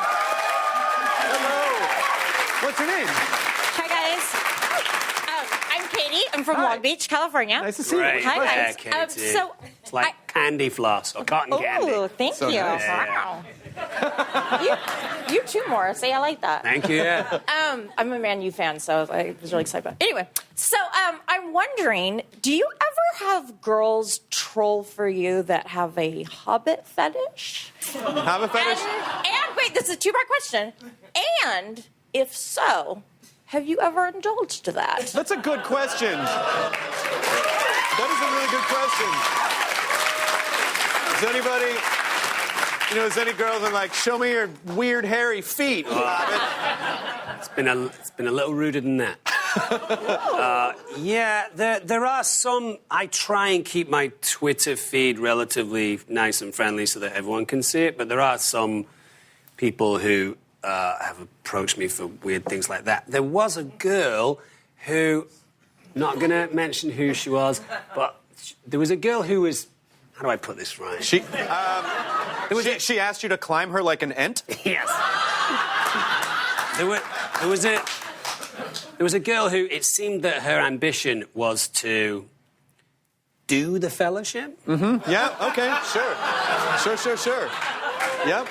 Hello. What's your name? Hi, guys. I'm Katie. I'm from Long Beach, California. Nice to see you. Great. Hi, guys. Yeah, Katie. It's like candy floss or cotton candy. Oh, thank So you. nice. Wow. you too, Morrissey. I like that. Thank you, yeah. I'm a Man U fan, so I was really excited about it. Anyway, so I'm wondering, do you ever have girls troll for you that have a Hobbit fetish? Have a fetish? And wait, this is a two-part question. And if so, have you ever indulged that? That's a good question. That is a really good question. Is anybody, is any girls that are like, show me your weird hairy feet, Hobbit? It's been a little ruder than that. Yeah, there are some... I try and keep my Twitter feed relatively nice and friendly so that everyone can see it, but there are some people who have approached me for weird things like that. There was a girl who... Not going to mention who she was, but there was a girl who was... How do I put this right? She asked you to climb her like an ant? Yes. There was a girl who it seemed that her ambition was to do the fellowship. Yeah, okay, sure. Yep.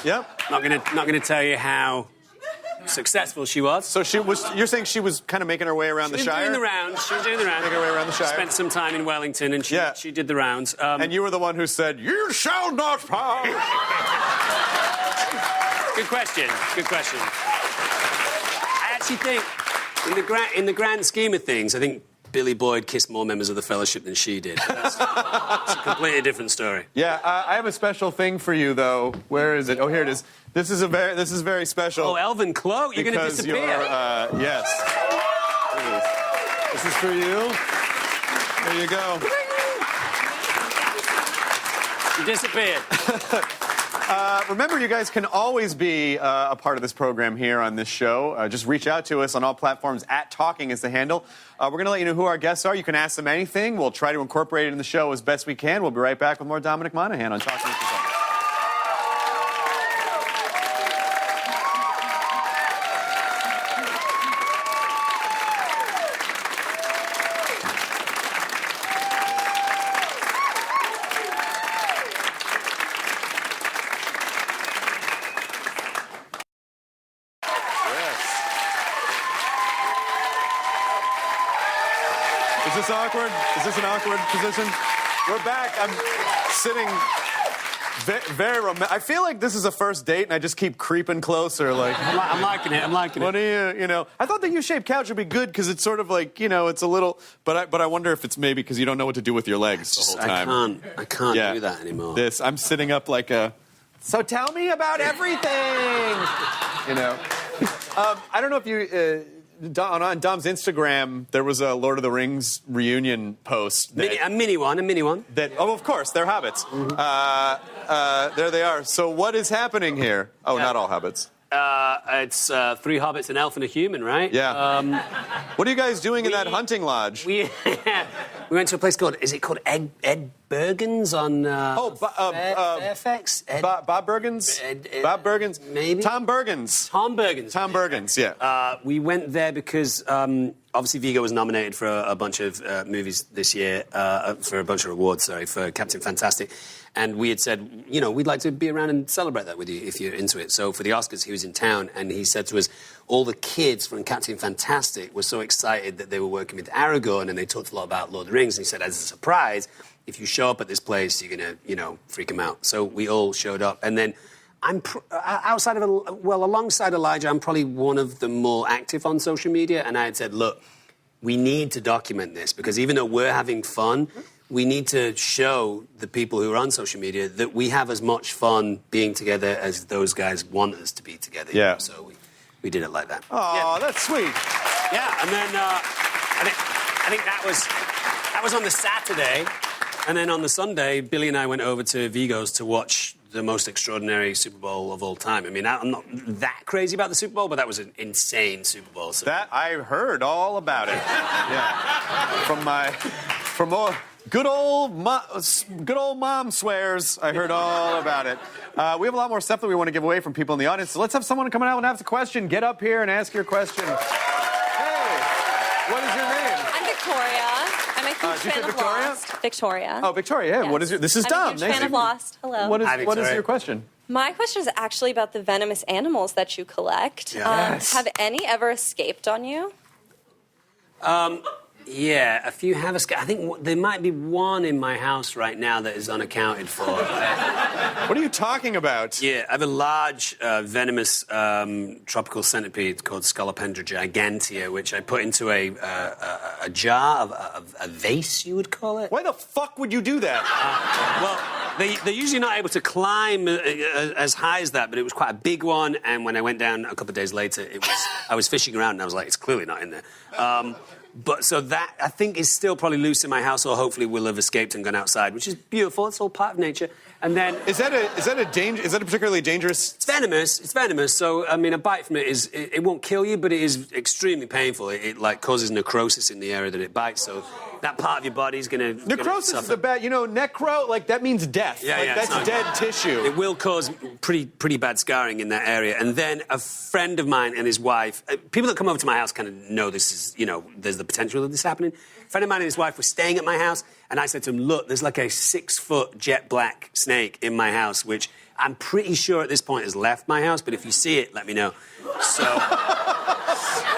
Yep. Not gonna tell you how successful she was. So you're saying she was kind of making her way around the She was Shire? doing the rounds. She was doing the rounds. Making her way around the Shire. Spent some time in Wellington, and she did the rounds. And you were the one who said, "You shall not pass." Good question. I actually think, in the grand scheme of things, I think Billy Boyd kissed more members of the Fellowship than she did. It's a completely different story. Yeah, I have a special thing for you, though. Where is it? Oh, here it is. This is very special. Oh, Elvin Cloak, you're going to disappear. Yes. This is for you. There you go. You disappeared. Remember, you guys can always be a part of this program here on this show. Just reach out to us on all platforms. @Talking is the handle. We're going to let you know who our guests are. You can ask them anything. We'll try to incorporate it in the show as best we can. We'll be right back with more Dominic Monaghan on Talking. Is this awkward? Is this an awkward position? We're back. I'm sitting very romantic. I feel like this is a first date, and I just keep creeping closer. Like I'm liking it. What do you know? I thought the U-shaped couch would be good because it's sort of like, it's a little. But I wonder if it's maybe because you don't know what to do with your legs the whole time. I can't do that anymore. I'm sitting up like a. So tell me about everything. I don't know if you. On Dom's Instagram, there was a Lord of the Rings reunion post. A mini one. Of course, they're hobbits. There they are. So what is happening here? Oh, not all hobbits. It's 3 hobbits, an elf, and a human, right? Yeah. What are you guys doing in that hunting lodge? We went to a place called, is it called Ed Bergen's on Fairfax? Bob Bergen's? Bob Bergen's? Maybe? Tom Bergen's, yeah. We went there because obviously Viggo was nominated for a bunch of movies this year, for a bunch of awards, for Captain Fantastic. And we had said, we'd like to be around and celebrate that with you if you're into it. So for the Oscars, he was in town, and he said to us, all the kids from Captain Fantastic were so excited that they were working with Aragorn, and they talked a lot about Lord of the Rings. And he said, as a surprise, if you show up at this place, you're going to, freak them out. So we all showed up. And then alongside Elijah, I'm probably one of the more active on social media. And I had said, look, we need to document this because even though we're having fun, we need to show the people who are on social media that we have as much fun being together as those guys want us to be together. Yeah. So we did it like that. Oh, that's sweet. Yeah, and then I think that was on the Saturday, and then on the Sunday, Billy and I went over to Vigo's to watch the most extraordinary Super Bowl of all time. I mean, I'm not that crazy about the Super Bowl, but that was an insane Super Bowl. So. That I heard all about it. Yeah, from all. Good old mom swears. I heard all about it. We have a lot more stuff that we want to give away from people in the audience. So let's have someone come out and ask a question. Get up here and ask your question. Hey, what is your name? I'm Victoria. I'm a huge fan of Lost. Victoria. Oh, Victoria. Hey, Yes. What is your? This is Dom. I'm a huge fan of Lost. Hello. What Hi, is Victoria. your question? My question is actually about the venomous animals that you collect. Yes. Have any ever escaped on you? Yeah, a few have escaped. I think there might be one in my house right now that is unaccounted for. What are you talking about? Yeah, I have a large venomous tropical centipede called Scolopendra gigantea, which I put into a jar, a vase, you would call it. Why the fuck would you do that? They're usually not able to climb as high as that, but it was quite a big one. And when I went down a couple of days later, I was fishing around and I was like, it's clearly not in there. But so that, I think, is still probably loose in my house, or hopefully will have escaped and gone outside, which is beautiful. It's all part of nature. And then... Is that a particularly dangerous... It's venomous. So, I mean, a bite from it it won't kill you, but it is extremely painful. It causes necrosis in the area that it bites. So that part of your body's going to Necrosis is a bad, necro, like that means death. Yeah, that's dead tissue. It will cause pretty bad scarring in that area. And then a friend of mine and his wife, people that come over to my house kind of know this is, there's the potential of this happening. A friend of mine and his wife were staying at my house, and I said to him, look, there's like a 6-foot jet black snake in my house, which I'm pretty sure at this point has left my house, but if you see it, let me know. So...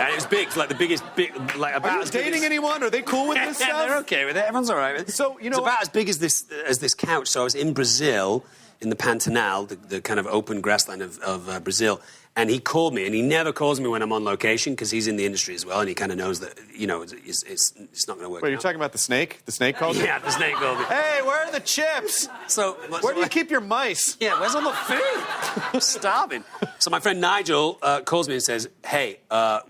And it was big, like the biggest, about. Are you dating anyone? Are they cool with this stuff? Yeah, they're okay with it. Everyone's all right with it. So, it's about as big as this couch. So I was in Brazil, in the Pantanal, the kind of open grassland of Brazil, and he called me, and he never calls me when I'm on location because he's in the industry as well, and he kind of knows that, it's not going to work. Wait, you're talking about the snake? The snake called you? Yeah, the snake called me. Hey, where are the chips? So where do you keep your mice? Yeah, where's all the food? I'm starving. So my friend Nigel calls me and says, hey,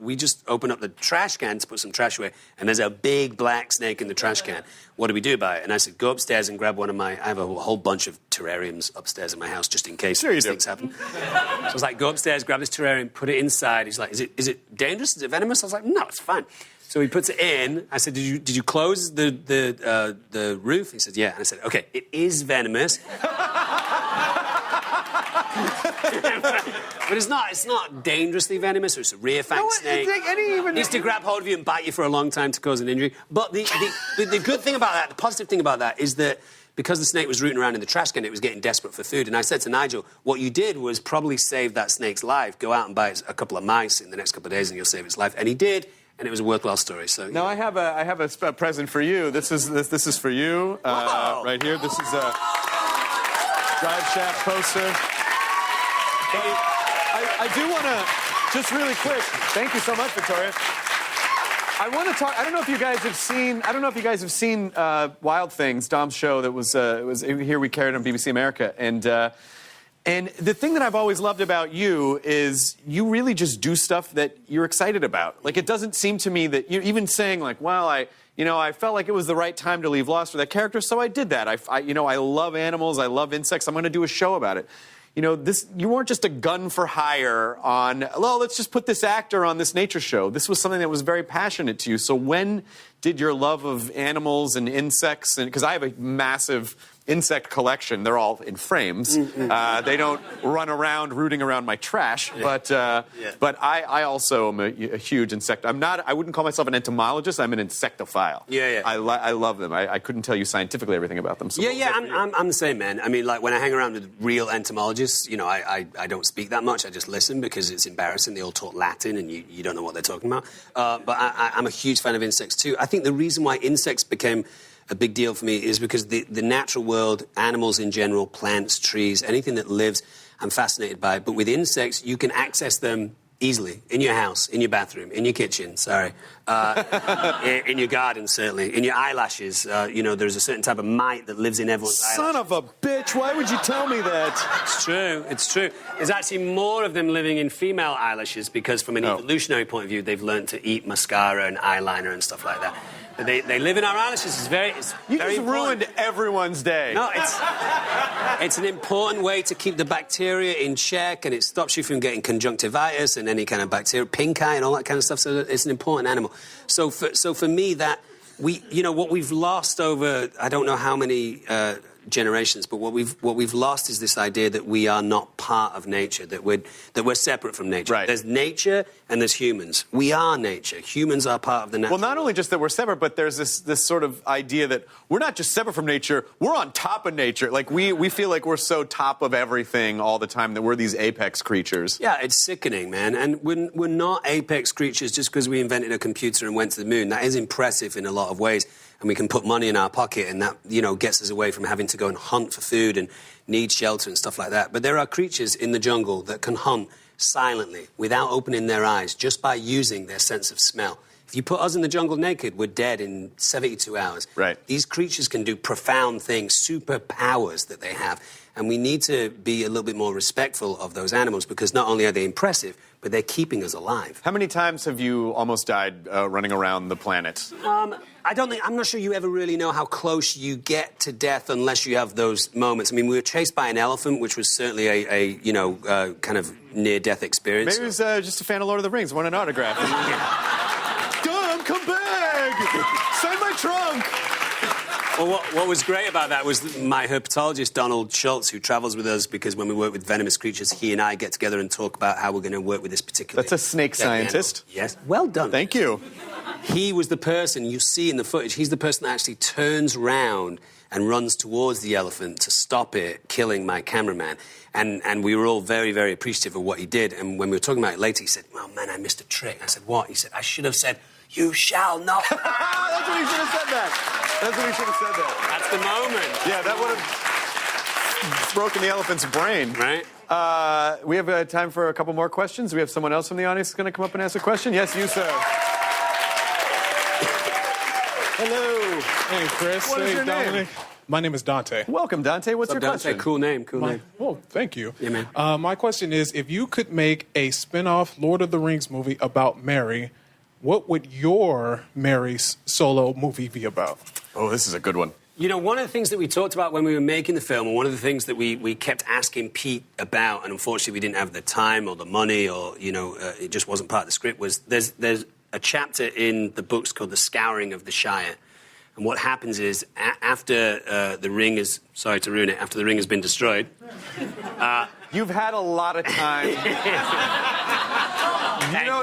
we just opened up the trash can to put some trash away, and there's a big black snake in the trash can. What do we do about it? And I said, go upstairs and grab one of I have a whole bunch of terrariums upstairs in my house just in case these things happen. So I was like, go upstairs, grab this terrarium, put it inside. He's like, is it dangerous? Is it venomous? I was like, no, it's fine. So he puts it in. I said, did you close the roof? He said, yeah. And I said, okay, it is venomous. But it's not dangerously venomous, or it's a rear-fang snake. It needs to grab hold of you and bite you for a long time to cause an injury. But the good thing about that, the positive thing about that, is that because the snake was rooting around in the trash can, it was getting desperate for food. And I said to Nigel, what you did was probably save that snake's life. Go out and buy a couple of mice in the next couple of days and you'll save its life. And he did, and it was a worthwhile story. So now I have a present for you. This is for you right here. This is a Drive Shaft poster. I do want to, just really quick, thank you so much, Victoria. I want to talk, I don't know if you guys have seen Wild Things, Dom's show that was here we carried on BBC America. And the thing that I've always loved about you is you really just do stuff that you're excited about. Like, it doesn't seem to me that you're even saying, like, well, I felt like it was the right time to leave Lost for that character, so I did that. I love animals, I love insects, I'm going to do a show about it. You weren't just a gun for hire on, well, let's just put this actor on this nature show. This was something that was very passionate to you. So when did your love of animals and insects, and because I have a massive insect collection, they're all in frames. They don't run around rooting around my trash, but I also am a huge insect. I wouldn't call myself an entomologist. I'm an insectophile. Yeah. I love them. I couldn't tell you scientifically everything about them. So I'm the same, man. I mean, like, when I hang around with real entomologists, I don't speak that much. I just listen because it's embarrassing. They all talk Latin and you don't know what they're talking about. But I'm a huge fan of insects too. I think the reason why insects became a big deal for me is because the natural world, animals in general, plants, trees, anything that lives, I'm fascinated by. But with insects, you can access them easily in your house, in your bathroom, in your kitchen, in your garden, certainly, in your eyelashes. There's a certain type of mite that lives in everyone's eyelashes. Son of a bitch, why would you tell me that? It's true. There's actually more of them living in female eyelashes because from an evolutionary point of view, they've learned to eat mascara and eyeliner and stuff like that. But they live in our eyelashes. It's very important. Ruined everyone's day. No, it's an important way to keep the bacteria in check, and it stops you from getting conjunctivitis and any kind of bacteria, pink eye and all that kind of stuff. So it's an important animal. So for me, that what we've lost over I don't know how many generations, but what we've lost is this idea that we are not part of nature, that we're separate from nature. Right. There's nature and there's humans. We are nature. Humans are part of the natural. Well, not only just that we're separate, but there's this sort of idea that we're not just separate from nature, we're on top of nature. Like, we feel like we're so top of everything all the time that we're these apex creatures. Yeah, it's sickening, man. And we're not apex creatures just because we invented a computer and went to the moon. That is impressive in a lot of ways. And we can put money in our pocket, and that, gets us away from having to go and hunt for food and need shelter and stuff like that. But there are creatures in the jungle that can hunt silently, without opening their eyes, just by using their sense of smell. If you put us in the jungle naked, we're dead in 72 hours. Right. These creatures can do profound things, superpowers that they have. And we need to be a little bit more respectful of those animals because not only are they impressive, but they're keeping us alive. How many times have you almost died running around the planet? I'm not sure you ever really know how close you get to death unless you have those moments. I mean, we were chased by an elephant, which was certainly a kind of near-death experience. Maybe it was just a fan of Lord of the Rings, wanted an autograph. Dom, come back! Sign my trunk. Well, what was great about that was my herpetologist, Donald Schultz, who travels with us because when we work with venomous creatures, he and I get together and talk about how we're going to work with this particular... That's a snake scientist. Animal. Yes. Well done. Thank you. He was the person, you see in the footage, he's the person that actually turns round and runs towards the elephant to stop it killing my cameraman. And we were all very, very appreciative of what he did. And when we were talking about it later, he said, "Oh, man, I missed a trick." I said, "What?" He said, "I should have said, 'You shall not.'" That's what he should have said that. That's what he should have said that. That's the moment. Yeah, that would have broken the elephant's brain. Right. We have time for a couple more questions. We have someone else from the audience who's going to come up and ask a question. Yes, you, sir. Hello. Hey, Chris. What is hey, your name? Dominic. My name is Dante. Welcome, Dante. What's your question? Cool name, cool name. Oh, thank you. Yeah, man. My question is, if you could make a spin-off Lord of the Rings movie about Mary, what would your Mary's solo movie be about? Oh, this is a good one. You know, one of the things that we talked about when we were making the film, and one of the things that we kept asking Pete about, and unfortunately we didn't have the time or the money or, it just wasn't part of the script, was there's a chapter in the books called The Scouring of the Shire. And what happens is, after the ring is... Sorry to ruin it. After the ring has been destroyed... You've had a lot of time.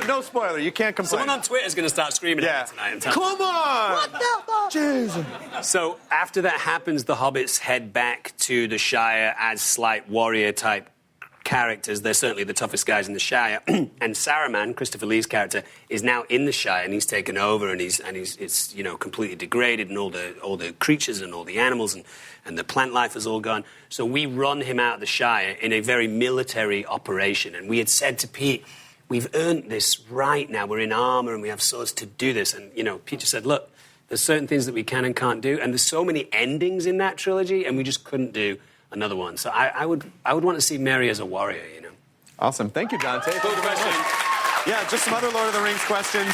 No spoiler. You can't complain. Someone on Twitter is going to start screaming at me tonight. Come on! What the fuck? Jesus. So after that happens, the hobbits head back to the Shire as slight warrior-type characters. They're certainly the toughest guys in the Shire. And Saruman, Christopher Lee's character, is now in the Shire, and he's taken over, and it's completely degraded, and all the creatures and all the animals and the plant life is all gone. So we run him out of the Shire in a very military operation. And we had said to Pete, we've earned this right now. We're in armor and we have swords to do this. And, Pete just said, look, there's certain things that we can and can't do. And there's so many endings in that trilogy, and we just couldn't do another one. So I would want to see Mary as a warrior, Awesome. Thank you, Dante. Cool question. Yeah, just some other Lord of the Rings questions.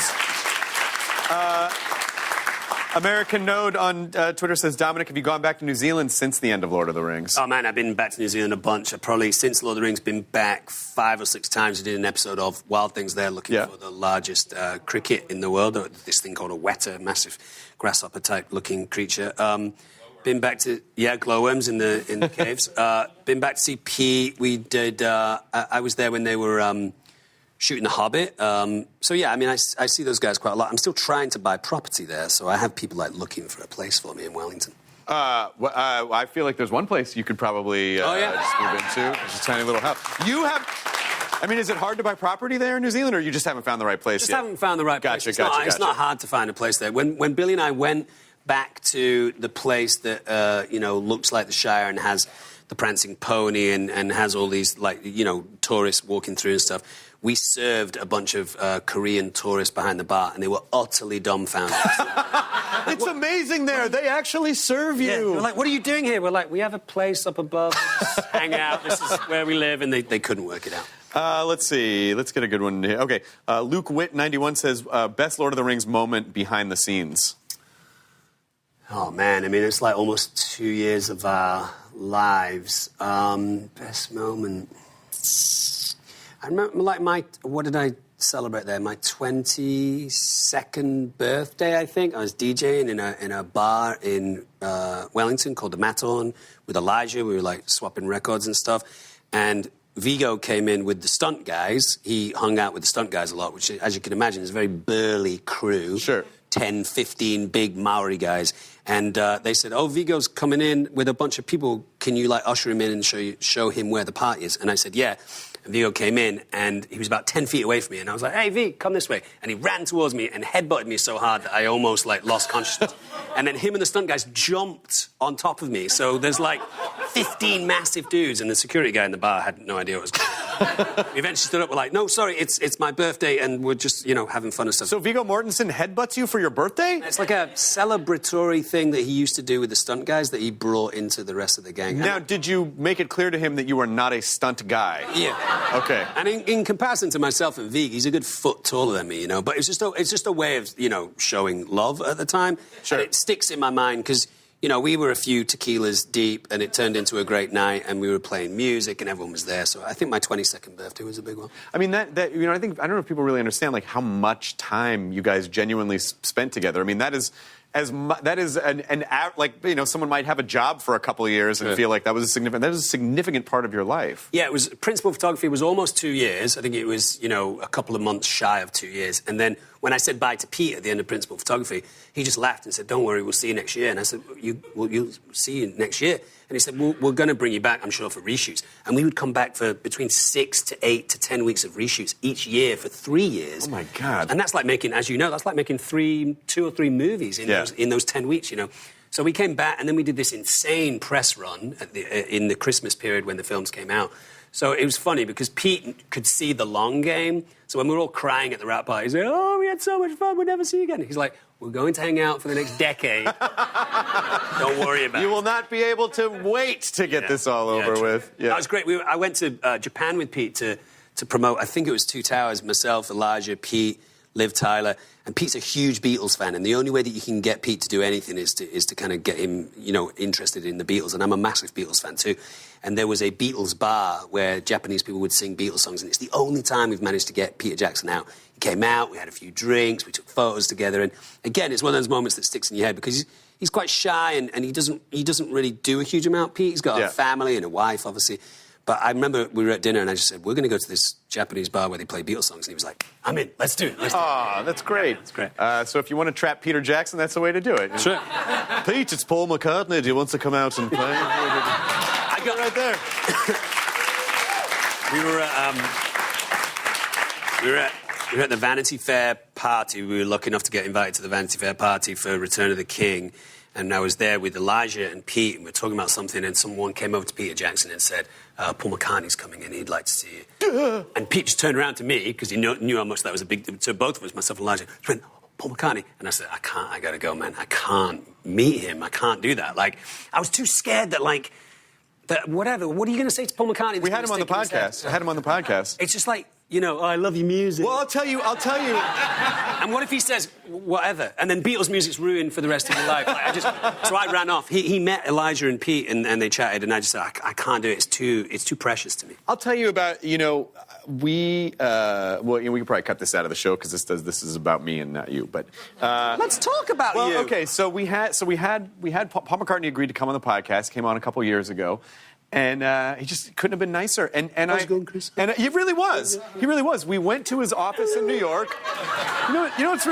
American Node on Twitter says, Dominic, have you gone back to New Zealand since the end of Lord of the Rings? Oh, man, I've been back to New Zealand a bunch. I've probably, since Lord of the Rings, been back 5 or 6 times. I did an episode of Wild Things there looking for the largest cricket in the world, this thing called a weta, massive grasshopper-type looking creature. Been back to, glowworms in the caves. Been back to see Pete. We did, I was there when they were... shooting The Hobbit. I see those guys quite a lot. I'm still trying to buy property there, so I have people, looking for a place for me in Wellington. I feel like there's one place you could probably just move into. It's a tiny little house. You have... is it hard to buy property there in New Zealand, or you just haven't found the right place yet? Haven't found the right place. Gotcha. It's not hard to find a place there. When Billy and I went back to the place that, looks like the Shire and has the prancing pony and has all these, tourists walking through and stuff, we served a bunch of Korean tourists behind the bar, and they were utterly dumbfounded. It's amazing there. They actually serve you. Yeah. We're like, what are you doing here? We're like, we have a place up above. Just hang out. This is where we live. And they couldn't work it out. Let's see. Let's get a good one here. Okay. Luke Witt, 91, says, best Lord of the Rings moment behind the scenes. Oh, man. It's like almost 2 years of our lives. Best moment... I remember, what did I celebrate there? My 22nd birthday, I think. I was DJing in a bar in Wellington called the Matterhorn with Elijah. We were, swapping records and stuff. And Vigo came in with the stunt guys. He hung out with the stunt guys a lot, which, as you can imagine, is a very burly crew. Sure. 10, 15 big Maori guys. And they said, oh, Vigo's coming in with a bunch of people. Can you, usher him in and show him where the party is? And I said, yeah. And Vigo came in, and he was about 10 feet away from me. And I was like, hey, V, come this way. And he ran towards me and headbutted me so hard that I almost, lost consciousness. And then him and the stunt guys jumped on top of me. So there's, 15 massive dudes, and the security guy in the bar had no idea what was going on. We eventually stood up. We're like, no, sorry, it's my birthday, and we're just, having fun and stuff. So Viggo Mortensen headbutts you for your birthday? It's like a celebratory thing that he used to do with the stunt guys that he brought into the rest of the gang. Now, did you make it clear to him that you are not a stunt guy? Yeah. Okay. And in comparison to myself and Vig, he's a good foot taller than me, But it's just a way of, showing love at the time. Sure. And it sticks in my mind because you know, we were a few tequilas deep, and it turned into a great night, and we were playing music, and everyone was there. So I think my 22nd birthday was a big one. I mean, that you know, I don't know if people really understand like how much time you guys genuinely spent together. I mean, that is like, you know, someone might have a job for a couple of years and feel like that was a significant part of your life. Yeah, it was principal photography was almost 2 years. I think it was, you know, a couple of months shy of 2 years. And then when I said bye to Pete at the end of principal photography, he just laughed and said, "Don't worry, we'll see you next year." And I said, "You'll see you next year." And he said, "We're going to bring you back, I'm sure, for reshoots." And we would come back for between 6 to 8 to 10 weeks of reshoots each year for 3 years. Oh, my God. And that's like making, as you know, that's like making 2 or 3 movies in those 10 weeks, you know. So we came back, and then we did this insane press run in the Christmas period when the films came out. So it was funny because Pete could see the long game. So when we were all crying at the wrap party, he said, "Oh, we had so much fun, we'll never see you again." He's like, "We're going to hang out for the next decade. Don't worry about it. You will not be able to wait to get this all over with." Yeah. That was great. I went to Japan with Pete to promote, I think it was Two Towers, myself, Elijah, Pete, Liv Tyler. And Pete's a huge Beatles fan, and the only way that you can get Pete to do anything is to kind of get him, you know, interested in the Beatles. And I'm a massive Beatles fan too. And there was a Beatles bar where Japanese people would sing Beatles songs, and it's the only time we've managed to get Peter Jackson out. He came out, we had a few drinks, we took photos together, and again, it's one of those moments that sticks in your head because he's quite shy and he doesn't really do a huge amount. Pete, he's got a family and a wife, obviously. But I remember we were at dinner and I just said, "We're going to go to this Japanese bar where they play Beatles songs." And he was like, "I'm in. Let's do it. Let's do it." Oh, that's great. That's great. So if you want to trap Peter Jackson, that's the way to do it. Sure. Pete, it's Paul McCartney. Do you want to come out and play? I got right there. we were at the Vanity Fair party. We were lucky enough to get invited to the Vanity Fair party for Return of the King. And I was there with Elijah and Pete, and we were talking about something, and someone came over to Peter Jackson and said, "Paul McCartney's coming in, he'd like to see you." And Pete just turned around to me, because he knew how much that was a big deal. So both of us, myself and Elijah, went, "Paul McCartney." And I said, I gotta go, man. I can't meet him. I can't do that. Like, I was too scared that, like, that whatever. What are you going to say to Paul McCartney? We had him on the podcast. I had him on the podcast. It's just like, you know, "I love your music." Well, I'll tell you. And what if he says whatever, and then Beatles music's ruined for the rest of your life? Like, so I ran off. He met Elijah and Pete, and they chatted, and I just said, I can't do it. It's too precious to me. I'll tell you about, you know, we could probably cut this out of the show because this is about me and not you. But let's talk about you. Well, okay. So we had Paul McCartney agreed to come on the podcast. Came on a couple years ago. And he just couldn't have been nicer. And How's it going, Chris? And he really was. He really was. We went to his office in New York. You know what's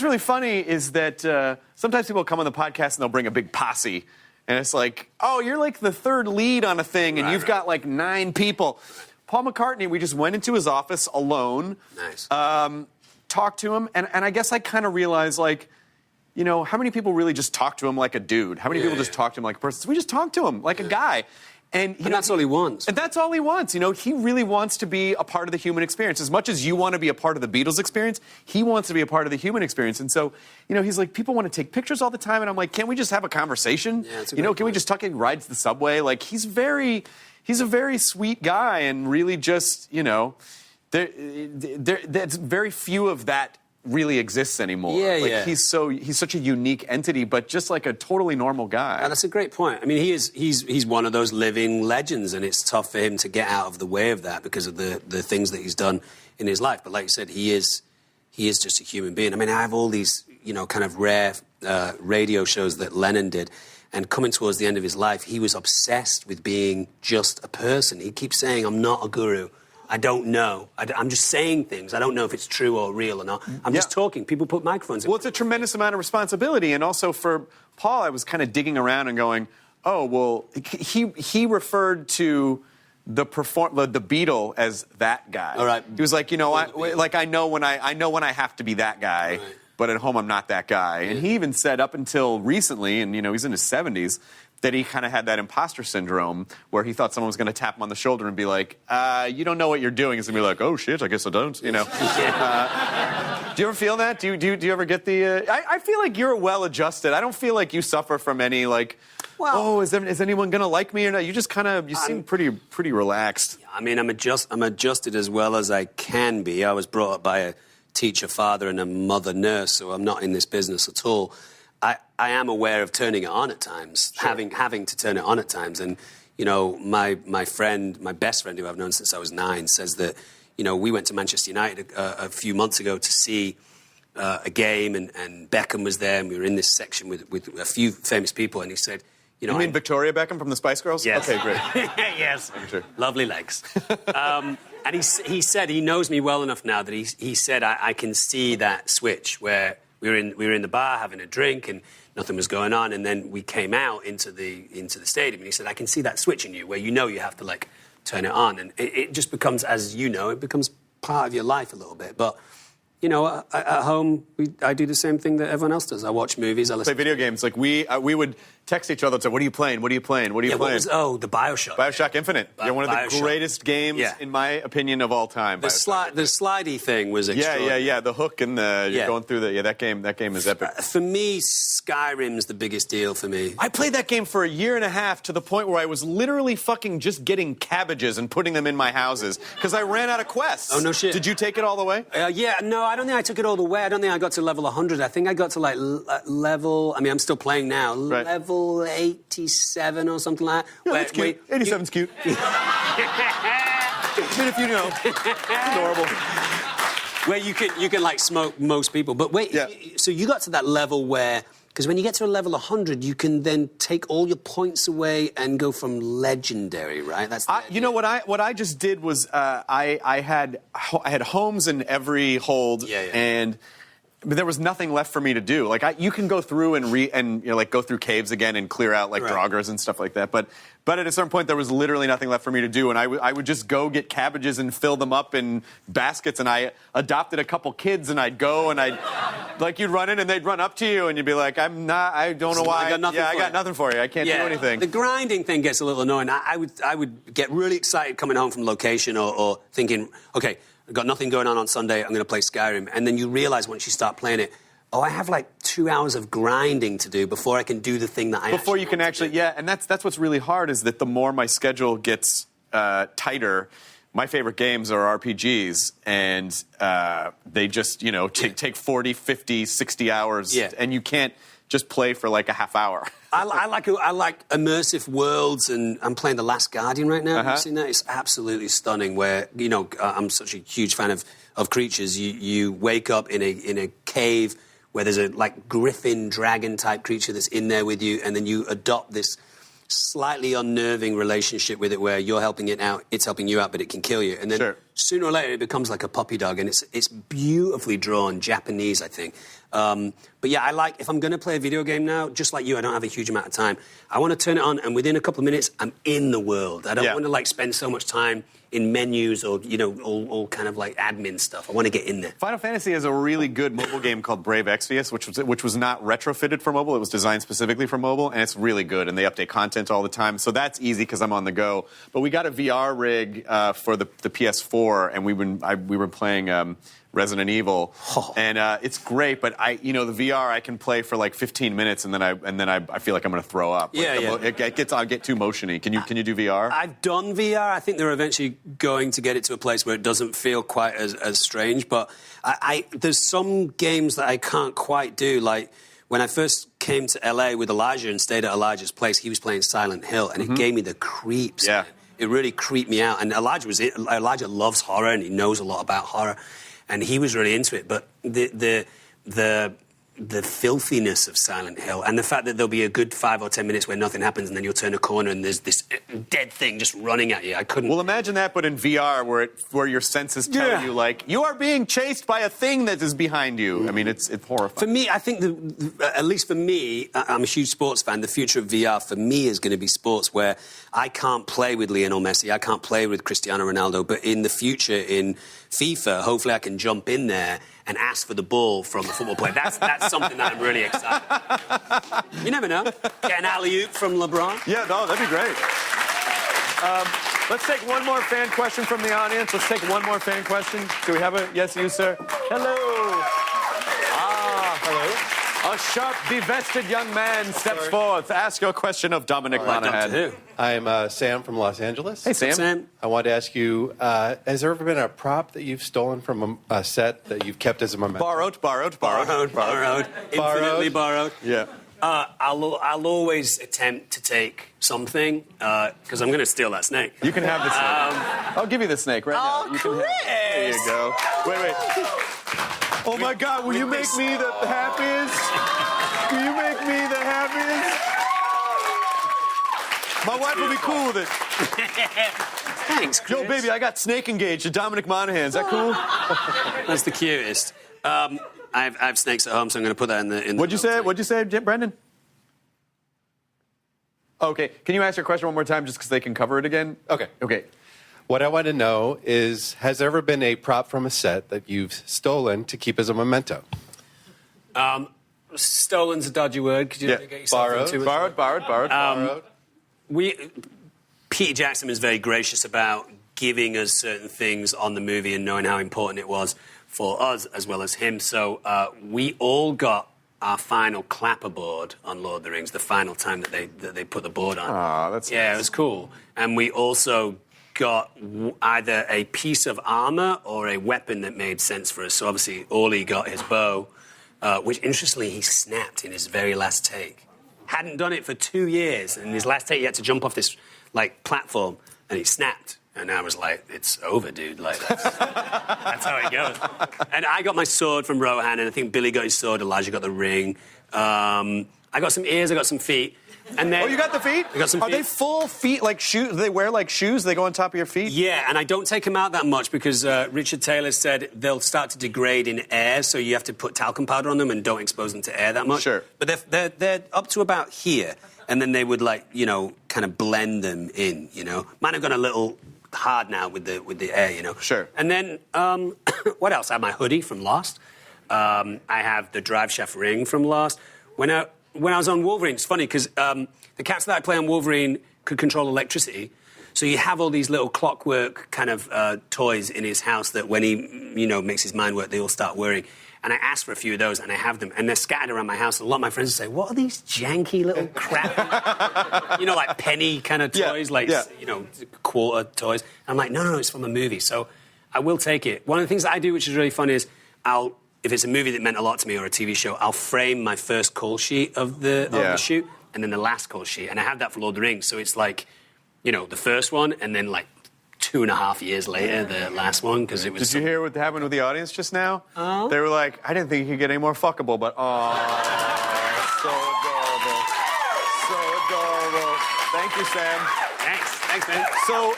really funny is that sometimes people come on the podcast and they'll bring a big posse, and it's like, "Oh, you're like the third lead on a thing, and you've got like 9 people." Paul McCartney, we just went into his office alone. Nice. Talked to him, and I guess I kind of realized, like, you know, how many people really just talk to him like a dude? How many people just talk to him like a person? So we just talked to him like a guy. And that's all he wants. And that's all he wants. You know, he really wants to be a part of the human experience. As much as you want to be a part of the Beatles experience, he wants to be a part of the human experience. And so, you know, he's like, people want to take pictures all the time. And I'm like, can't we just have a conversation? Yeah, you know, can we just talk in rides the subway? Like, he's a very sweet guy, and really just, you know, that's very few of that really exists anymore. He's such a unique entity, but just like a totally normal guy. And that's a great point. I mean, he's one of those living legends, and it's tough for him to get out of the way of that because of the things that he's done in his life. But like you said, he is just a human being. I mean, I have all these, you know, kind of rare radio shows that Lennon did, and coming towards the end of his life, he was obsessed with being just a person. He keeps saying, "I'm not a guru. I don't know. I'm just saying things. I don't know if it's true or real or not. I'm just talking." People put microphones in. Well, it's a tremendous amount of responsibility. And also for Paul, I was kind of digging around and going, oh, well, he referred to the Beatle as that guy. All right. He was like, you know, I know when I have to be that guy, right, but at home I'm not that guy. Yeah. And he even said up until recently, and, you know, he's in his 70s, that he kind of had that imposter syndrome where he thought someone was going to tap him on the shoulder and be like, you don't know what you're doing. He's going to be like, "Oh, shit, I guess I don't," you know. Do you ever feel that? Do you ever get the... I feel like you're well-adjusted. I don't feel like you suffer from any, like, well, is anyone going to like me or not? You just kind of... You seem pretty relaxed. I mean, I'm adjusted as well as I can be. I was brought up by a teacher, father, and a mother nurse, so I'm not in this business at all. I am aware of turning it on at times, having to turn it on at times. And, you know, my best friend who I've known since I was 9 says that, you know, we went to Manchester United a few months ago to see a game, and Beckham was there, and we were in this section with a few famous people, and he said, you know... You mean Victoria Beckham from the Spice Girls? Yes. Okay, great. Yes. Sure. Lovely legs. And he said, he knows me well enough now that he said, I can see that switch where we were in the bar having a drink and nothing was going on, and then we came out into the stadium, and he said, I can see that switch in you where you know you have to, like, turn it on. And it just becomes, as you know, it becomes part of your life a little bit. But... You know, at home, I do the same thing that everyone else does. I watch movies, I listen play video games. Like, we would text each other and say, what are you playing? What are you playing? What are you playing? The BioShock. BioShock Infinite. You're one of the greatest games, in my opinion, of all time. The slidey thing was extraordinary. Yeah. The hook and you're going through that game is epic. For me, Skyrim's the biggest deal for me. I played that game for a year and a half to the point where I was literally fucking just getting cabbages and putting them in my houses because I ran out of quests. Oh, no shit. Did you take it all the way? No, I don't think I took it all the way. I don't think I got to level 100. I think I got to, like, level... I mean, I'm still playing now. Right. Level 87 or something like that. Yeah, that's cute. 87's cute. I mean, if you know. Adorable. Where you can, like, smoke most people. But wait, so you got to that level where... Because when you get to a level 100, you can then take all your points away and go from legendary, right? That's you know what I just did was I had homes in every hold, and but there was nothing left for me to do. Like you can go through and you know, like go through caves again and clear out like draugrs and stuff like that. But at a certain point there was literally nothing left for me to do, and I would just go get cabbages and fill them up in baskets. And I adopted a couple kids, and I'd go and you'd run in and they'd run up to you and you'd be like, I don't know why. I got nothing for you. I can't do anything. The grinding thing gets a little annoying. I would get really excited coming home from location or thinking, okay, I've got nothing going on Sunday, I'm going to play Skyrim. And then you realize once you start playing it, I have like 2 hours of grinding to do before I can do the thing that I Before you can actually, and that's what's really hard is that the more my schedule gets tighter, my favorite games are RPGs, and they just, you know, take 40, 50, 60 hours, and you can't just play for like a half hour. I like immersive worlds, and I'm playing The Last Guardian right now. Have you seen that? It's absolutely stunning. Where, you know, I'm such a huge fan of creatures. You wake up in a cave where there's a like griffin dragon type creature that's in there with you, and then you adopt this slightly unnerving relationship with it where you're helping it out, it's helping you out, but it can kill you. And then sooner or later it becomes like a puppy dog, and it's beautifully drawn, Japanese, I think. But yeah, I like, if I'm going to play a video game now, just like you, I don't have a huge amount of time. I want to turn it on, and within a couple of minutes, I'm in the world. I don't want to like spend so much time in menus or, you know, all kind of like admin stuff. I want to get in there. Final Fantasy has a really good mobile game called Brave Exvius, which was not retrofitted for mobile. It was designed specifically for mobile, and it's really good, and they update content all the time. So that's easy because I'm on the go. But we got a VR rig for the PS4, and we were playing Resident Evil, and it's great. But the VR I can play for like 15 minutes, and then I feel like I'm going to throw up. It get too motiony. Can you do VR? I've done VR. I think they're eventually going to get it to a place where it doesn't feel quite as strange. But there's some games that I can't quite do. Like when I first came to LA with Elijah and stayed at Elijah's place, he was playing Silent Hill, and it gave me the creeps. Yeah. It really creeped me out. And Elijah loves horror, and he knows a lot about horror. And he was really into it, but the filthiness of Silent Hill and the fact that there'll be a good 5 or 10 minutes where nothing happens, and then you'll turn a corner and there's this dead thing just running at you. I couldn't. Well, imagine that, but in VR, where your senses tell you, like, you are being chased by a thing that is behind you. I mean, it's horrifying. For me, I think at least for me, I'm a huge sports fan. The future of VR for me is going to be sports where I can't play with Lionel Messi, I can't play with Cristiano Ronaldo, but in the future in FIFA, hopefully I can jump in there and ask for the ball from a football player. That's something that I'm really excited about. You never know. Get an alley-oop from LeBron. Yeah, no, that'd be great. Let's take one more fan question from the audience. Let's take one more fan question. Do we have a... Yes, you, sir. Hello. Hello. A sharp, divested young man steps forth. Ask your question of Dominic Monaghan. Doctor Who. I'm Sam from Los Angeles. Hey, Sam. I wanted to ask you, has there ever been a prop that you've stolen from a set that you've kept as a memento? Borrowed. Infinitely borrowed. Yeah. I'll always attempt to take something because I'm going to steal that snake. You can have the snake. I'll give you the snake right now. You can have it. There you go. Wait. Oh my God! Will you make me the happiest? Will you make me the happiest? My wife will be cool with it. Thanks, Chris. Yo, baby, I got snake engaged to Dominic Monaghan. Is that cool? That's the cutest. I have snakes at home, so I'm going to put that in the. What'd you say, Brendan? Okay, can you ask your question one more time just because they can cover it again? Okay. What I want to know is, has there ever been a prop from a set that you've stolen to keep as a memento? Stolen's a dodgy word. Could you get yourself into it? Borrowed. Peter Jackson was very gracious about giving us certain things on the movie and knowing how important it was for us as well as him. So we all got our final clapperboard on Lord of the Rings, the final time that they put the board on. Aw, that's nice. It was cool. And we also got either a piece of armor or a weapon that made sense for us. So obviously, Orly got his bow, which interestingly he snapped in his very last take. Hadn't done it for 2 years, and in his last take he had to jump off this platform, and he snapped. And I was like, it's over, dude. That's how it goes. And I got my sword from Rohan, and I think Billy got his sword, Elijah got the ring. I got some ears, I got some feet. And then, you got the feet? I got some feet. Are they full feet, like shoes? Do they wear like shoes? They go on top of your feet? Yeah, and I don't take them out that much because Richard Taylor said they'll start to degrade in air, so you have to put talcum powder on them and don't expose them to air that much. Sure. But they're up to about here, and then they would kind of blend them in. Mine have gone a little hard now with the air. Sure. And then what else? I have my hoodie from Lost. I have the drive shaft ring from Lost. When I was on Wolverine, it's funny because the cats that I play on Wolverine could control electricity. So you have all these little clockwork kind of toys in his house that when he, makes his mind work, they all start whirring. And I asked for a few of those, and I have them. And they're scattered around my house. And a lot of my friends say, what are these janky little crap, like penny kind of toys, quarter toys? And I'm like, no, it's from a movie. So I will take it. One of the things that I do, which is really fun, is if it's a movie that meant a lot to me or a TV show, I'll frame my first call sheet of the shoot and then the last call sheet. And I have that for Lord of the Rings. So it's like, the first one and then 2.5 years later, the last one, because it was... Did you hear what happened with the audience just now? Oh? They were like, I didn't think he could get any more fuckable, but so adorable. Thank you, Sam. Thanks, man. So,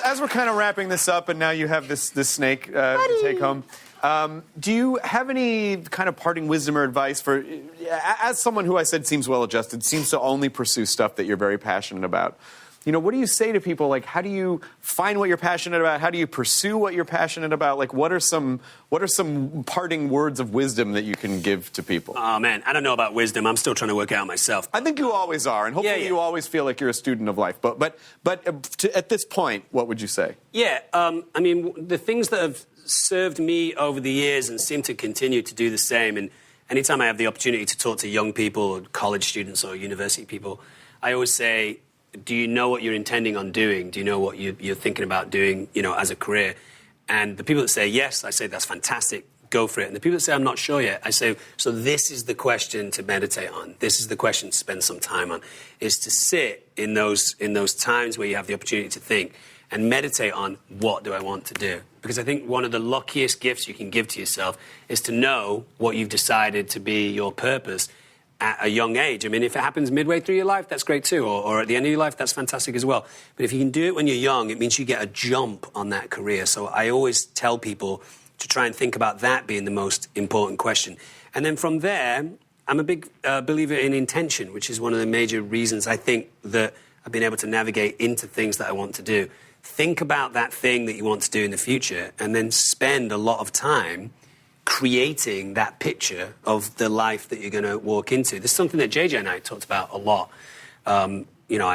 as we're kind of wrapping this up and now you have this snake to take home, do you have any kind of parting wisdom or advice for, as someone who I said seems well-adjusted, seems to only pursue stuff that you're very passionate about? What do you say to people? How do you find what you're passionate about? How do you pursue what you're passionate about? What are some parting words of wisdom that you can give to people? Oh, man, I don't know about wisdom. I'm still trying to work it out myself. I think you always are, and hopefully you always feel like you're a student of life. But at this point, what would you say? Yeah, the things that have served me over the years and seem to continue to do the same, and anytime I have the opportunity to talk to young people, or college students or university people, I always say, do you know what you're intending on doing? Do you know what you're thinking about doing, as a career? And the people that say yes, I say that's fantastic, go for it. And the people that say I'm not sure yet, I say, so this is the question to meditate on. This is the question to spend some time on, is to sit in those times where you have the opportunity to think and meditate on what do I want to do. Because I think one of the luckiest gifts you can give to yourself is to know what you've decided to be your purpose at a young age. If it happens midway through your life, that's great too, or at the end of your life, that's fantastic as well. But if you can do it when you're young, it means you get a jump on that career. So I always tell people to try and think about that being the most important question. And then from there, I'm a big believer in intention, which is one of the major reasons I think that I've been able to navigate into things that I want to do. Think about that thing that you want to do in the future, and then spend a lot of time creating that picture of the life that you're going to walk into. This is something that JJ and I talked about a lot. I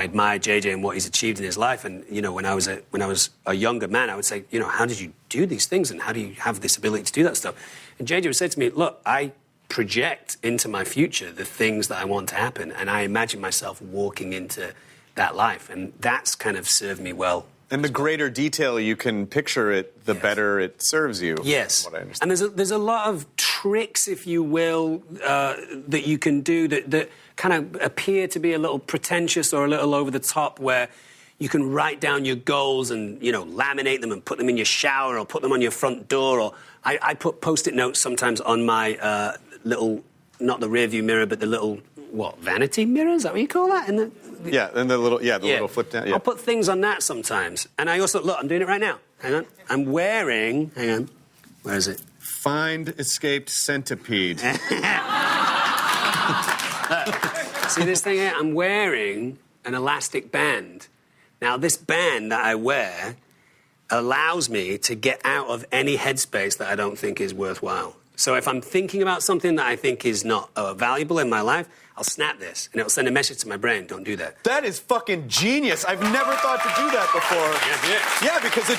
admire JJ and what he's achieved in his life. And, when I was a younger man, I would say, how did you do these things? And how do you have this ability to do that stuff? And JJ would say to me, look, I project into my future the things that I want to happen, and I imagine myself walking into that life, and that's kind of served me well. And the greater detail you can picture it, the better it serves you. Yes. From what I understand. And there's a lot of tricks, if you will, that you can do that kind of appear to be a little pretentious or a little over the top, where you can write down your goals and, laminate them and put them in your shower or put them on your front door. Or I put Post-it notes sometimes on my little, not the rear view mirror, but the little, vanity mirror? Is that what you call that? And the little flip down. Yeah. I'll put things on that sometimes. And I also, look, I'm doing it right now. Hang on. I'm wearing, where is it? Find escaped centipede. See this thing here? I'm wearing an elastic band. Now, this band that I wear allows me to get out of any headspace that I don't think is worthwhile. So if I'm thinking about something that I think is not valuable in my life, I'll snap this, and it'll send a message to my brain, don't do that. That is fucking genius. I've never thought to do that before. Yeah, because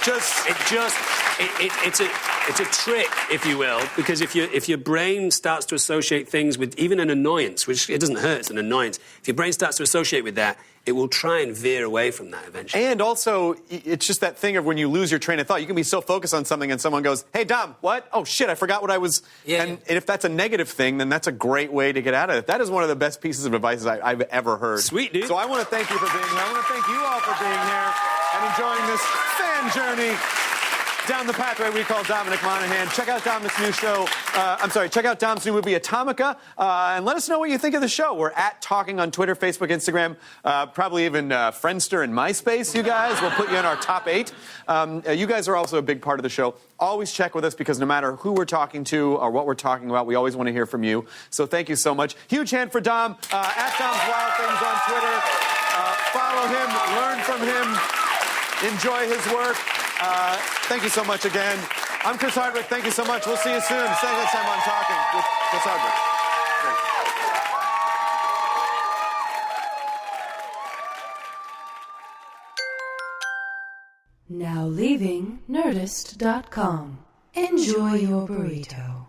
it's a trick, if you will, because if your brain starts to associate things with even an annoyance, which it doesn't hurt, it's an annoyance. If your brain starts to associate with that, it will try and veer away from that eventually. And also, it's just that thing of when you lose your train of thought. You can be so focused on something and someone goes, hey, Dom, what? Oh, shit, I forgot what I was... Yeah. And if that's a negative thing, then that's a great way to get out of it. That is one of the best pieces of advice I've ever heard. Sweet, dude. So I want to thank you for being here. I want to thank you all for being here and enjoying this fan journey down the pathway we call Dominic Monaghan. Check out Dominic's new show. Check out Dom's new movie, Atomica, and let us know what you think of the show. We're at Talking on Twitter, Facebook, Instagram, probably even Friendster and MySpace, you guys. We'll put you in our top 8. You guys are also a big part of the show. Always check with us because no matter who we're talking to or what we're talking about, we always want to hear from you. So thank you so much. Huge hand for Dom. At Dom's Wild Things on Twitter. Follow him, learn from him, enjoy his work. Thank you so much again. I'm Chris Hardwick. Thank you so much. We'll see you soon. See you next time on Talking with Chris Hardwick. Now leaving Nerdist.com. Enjoy your burrito.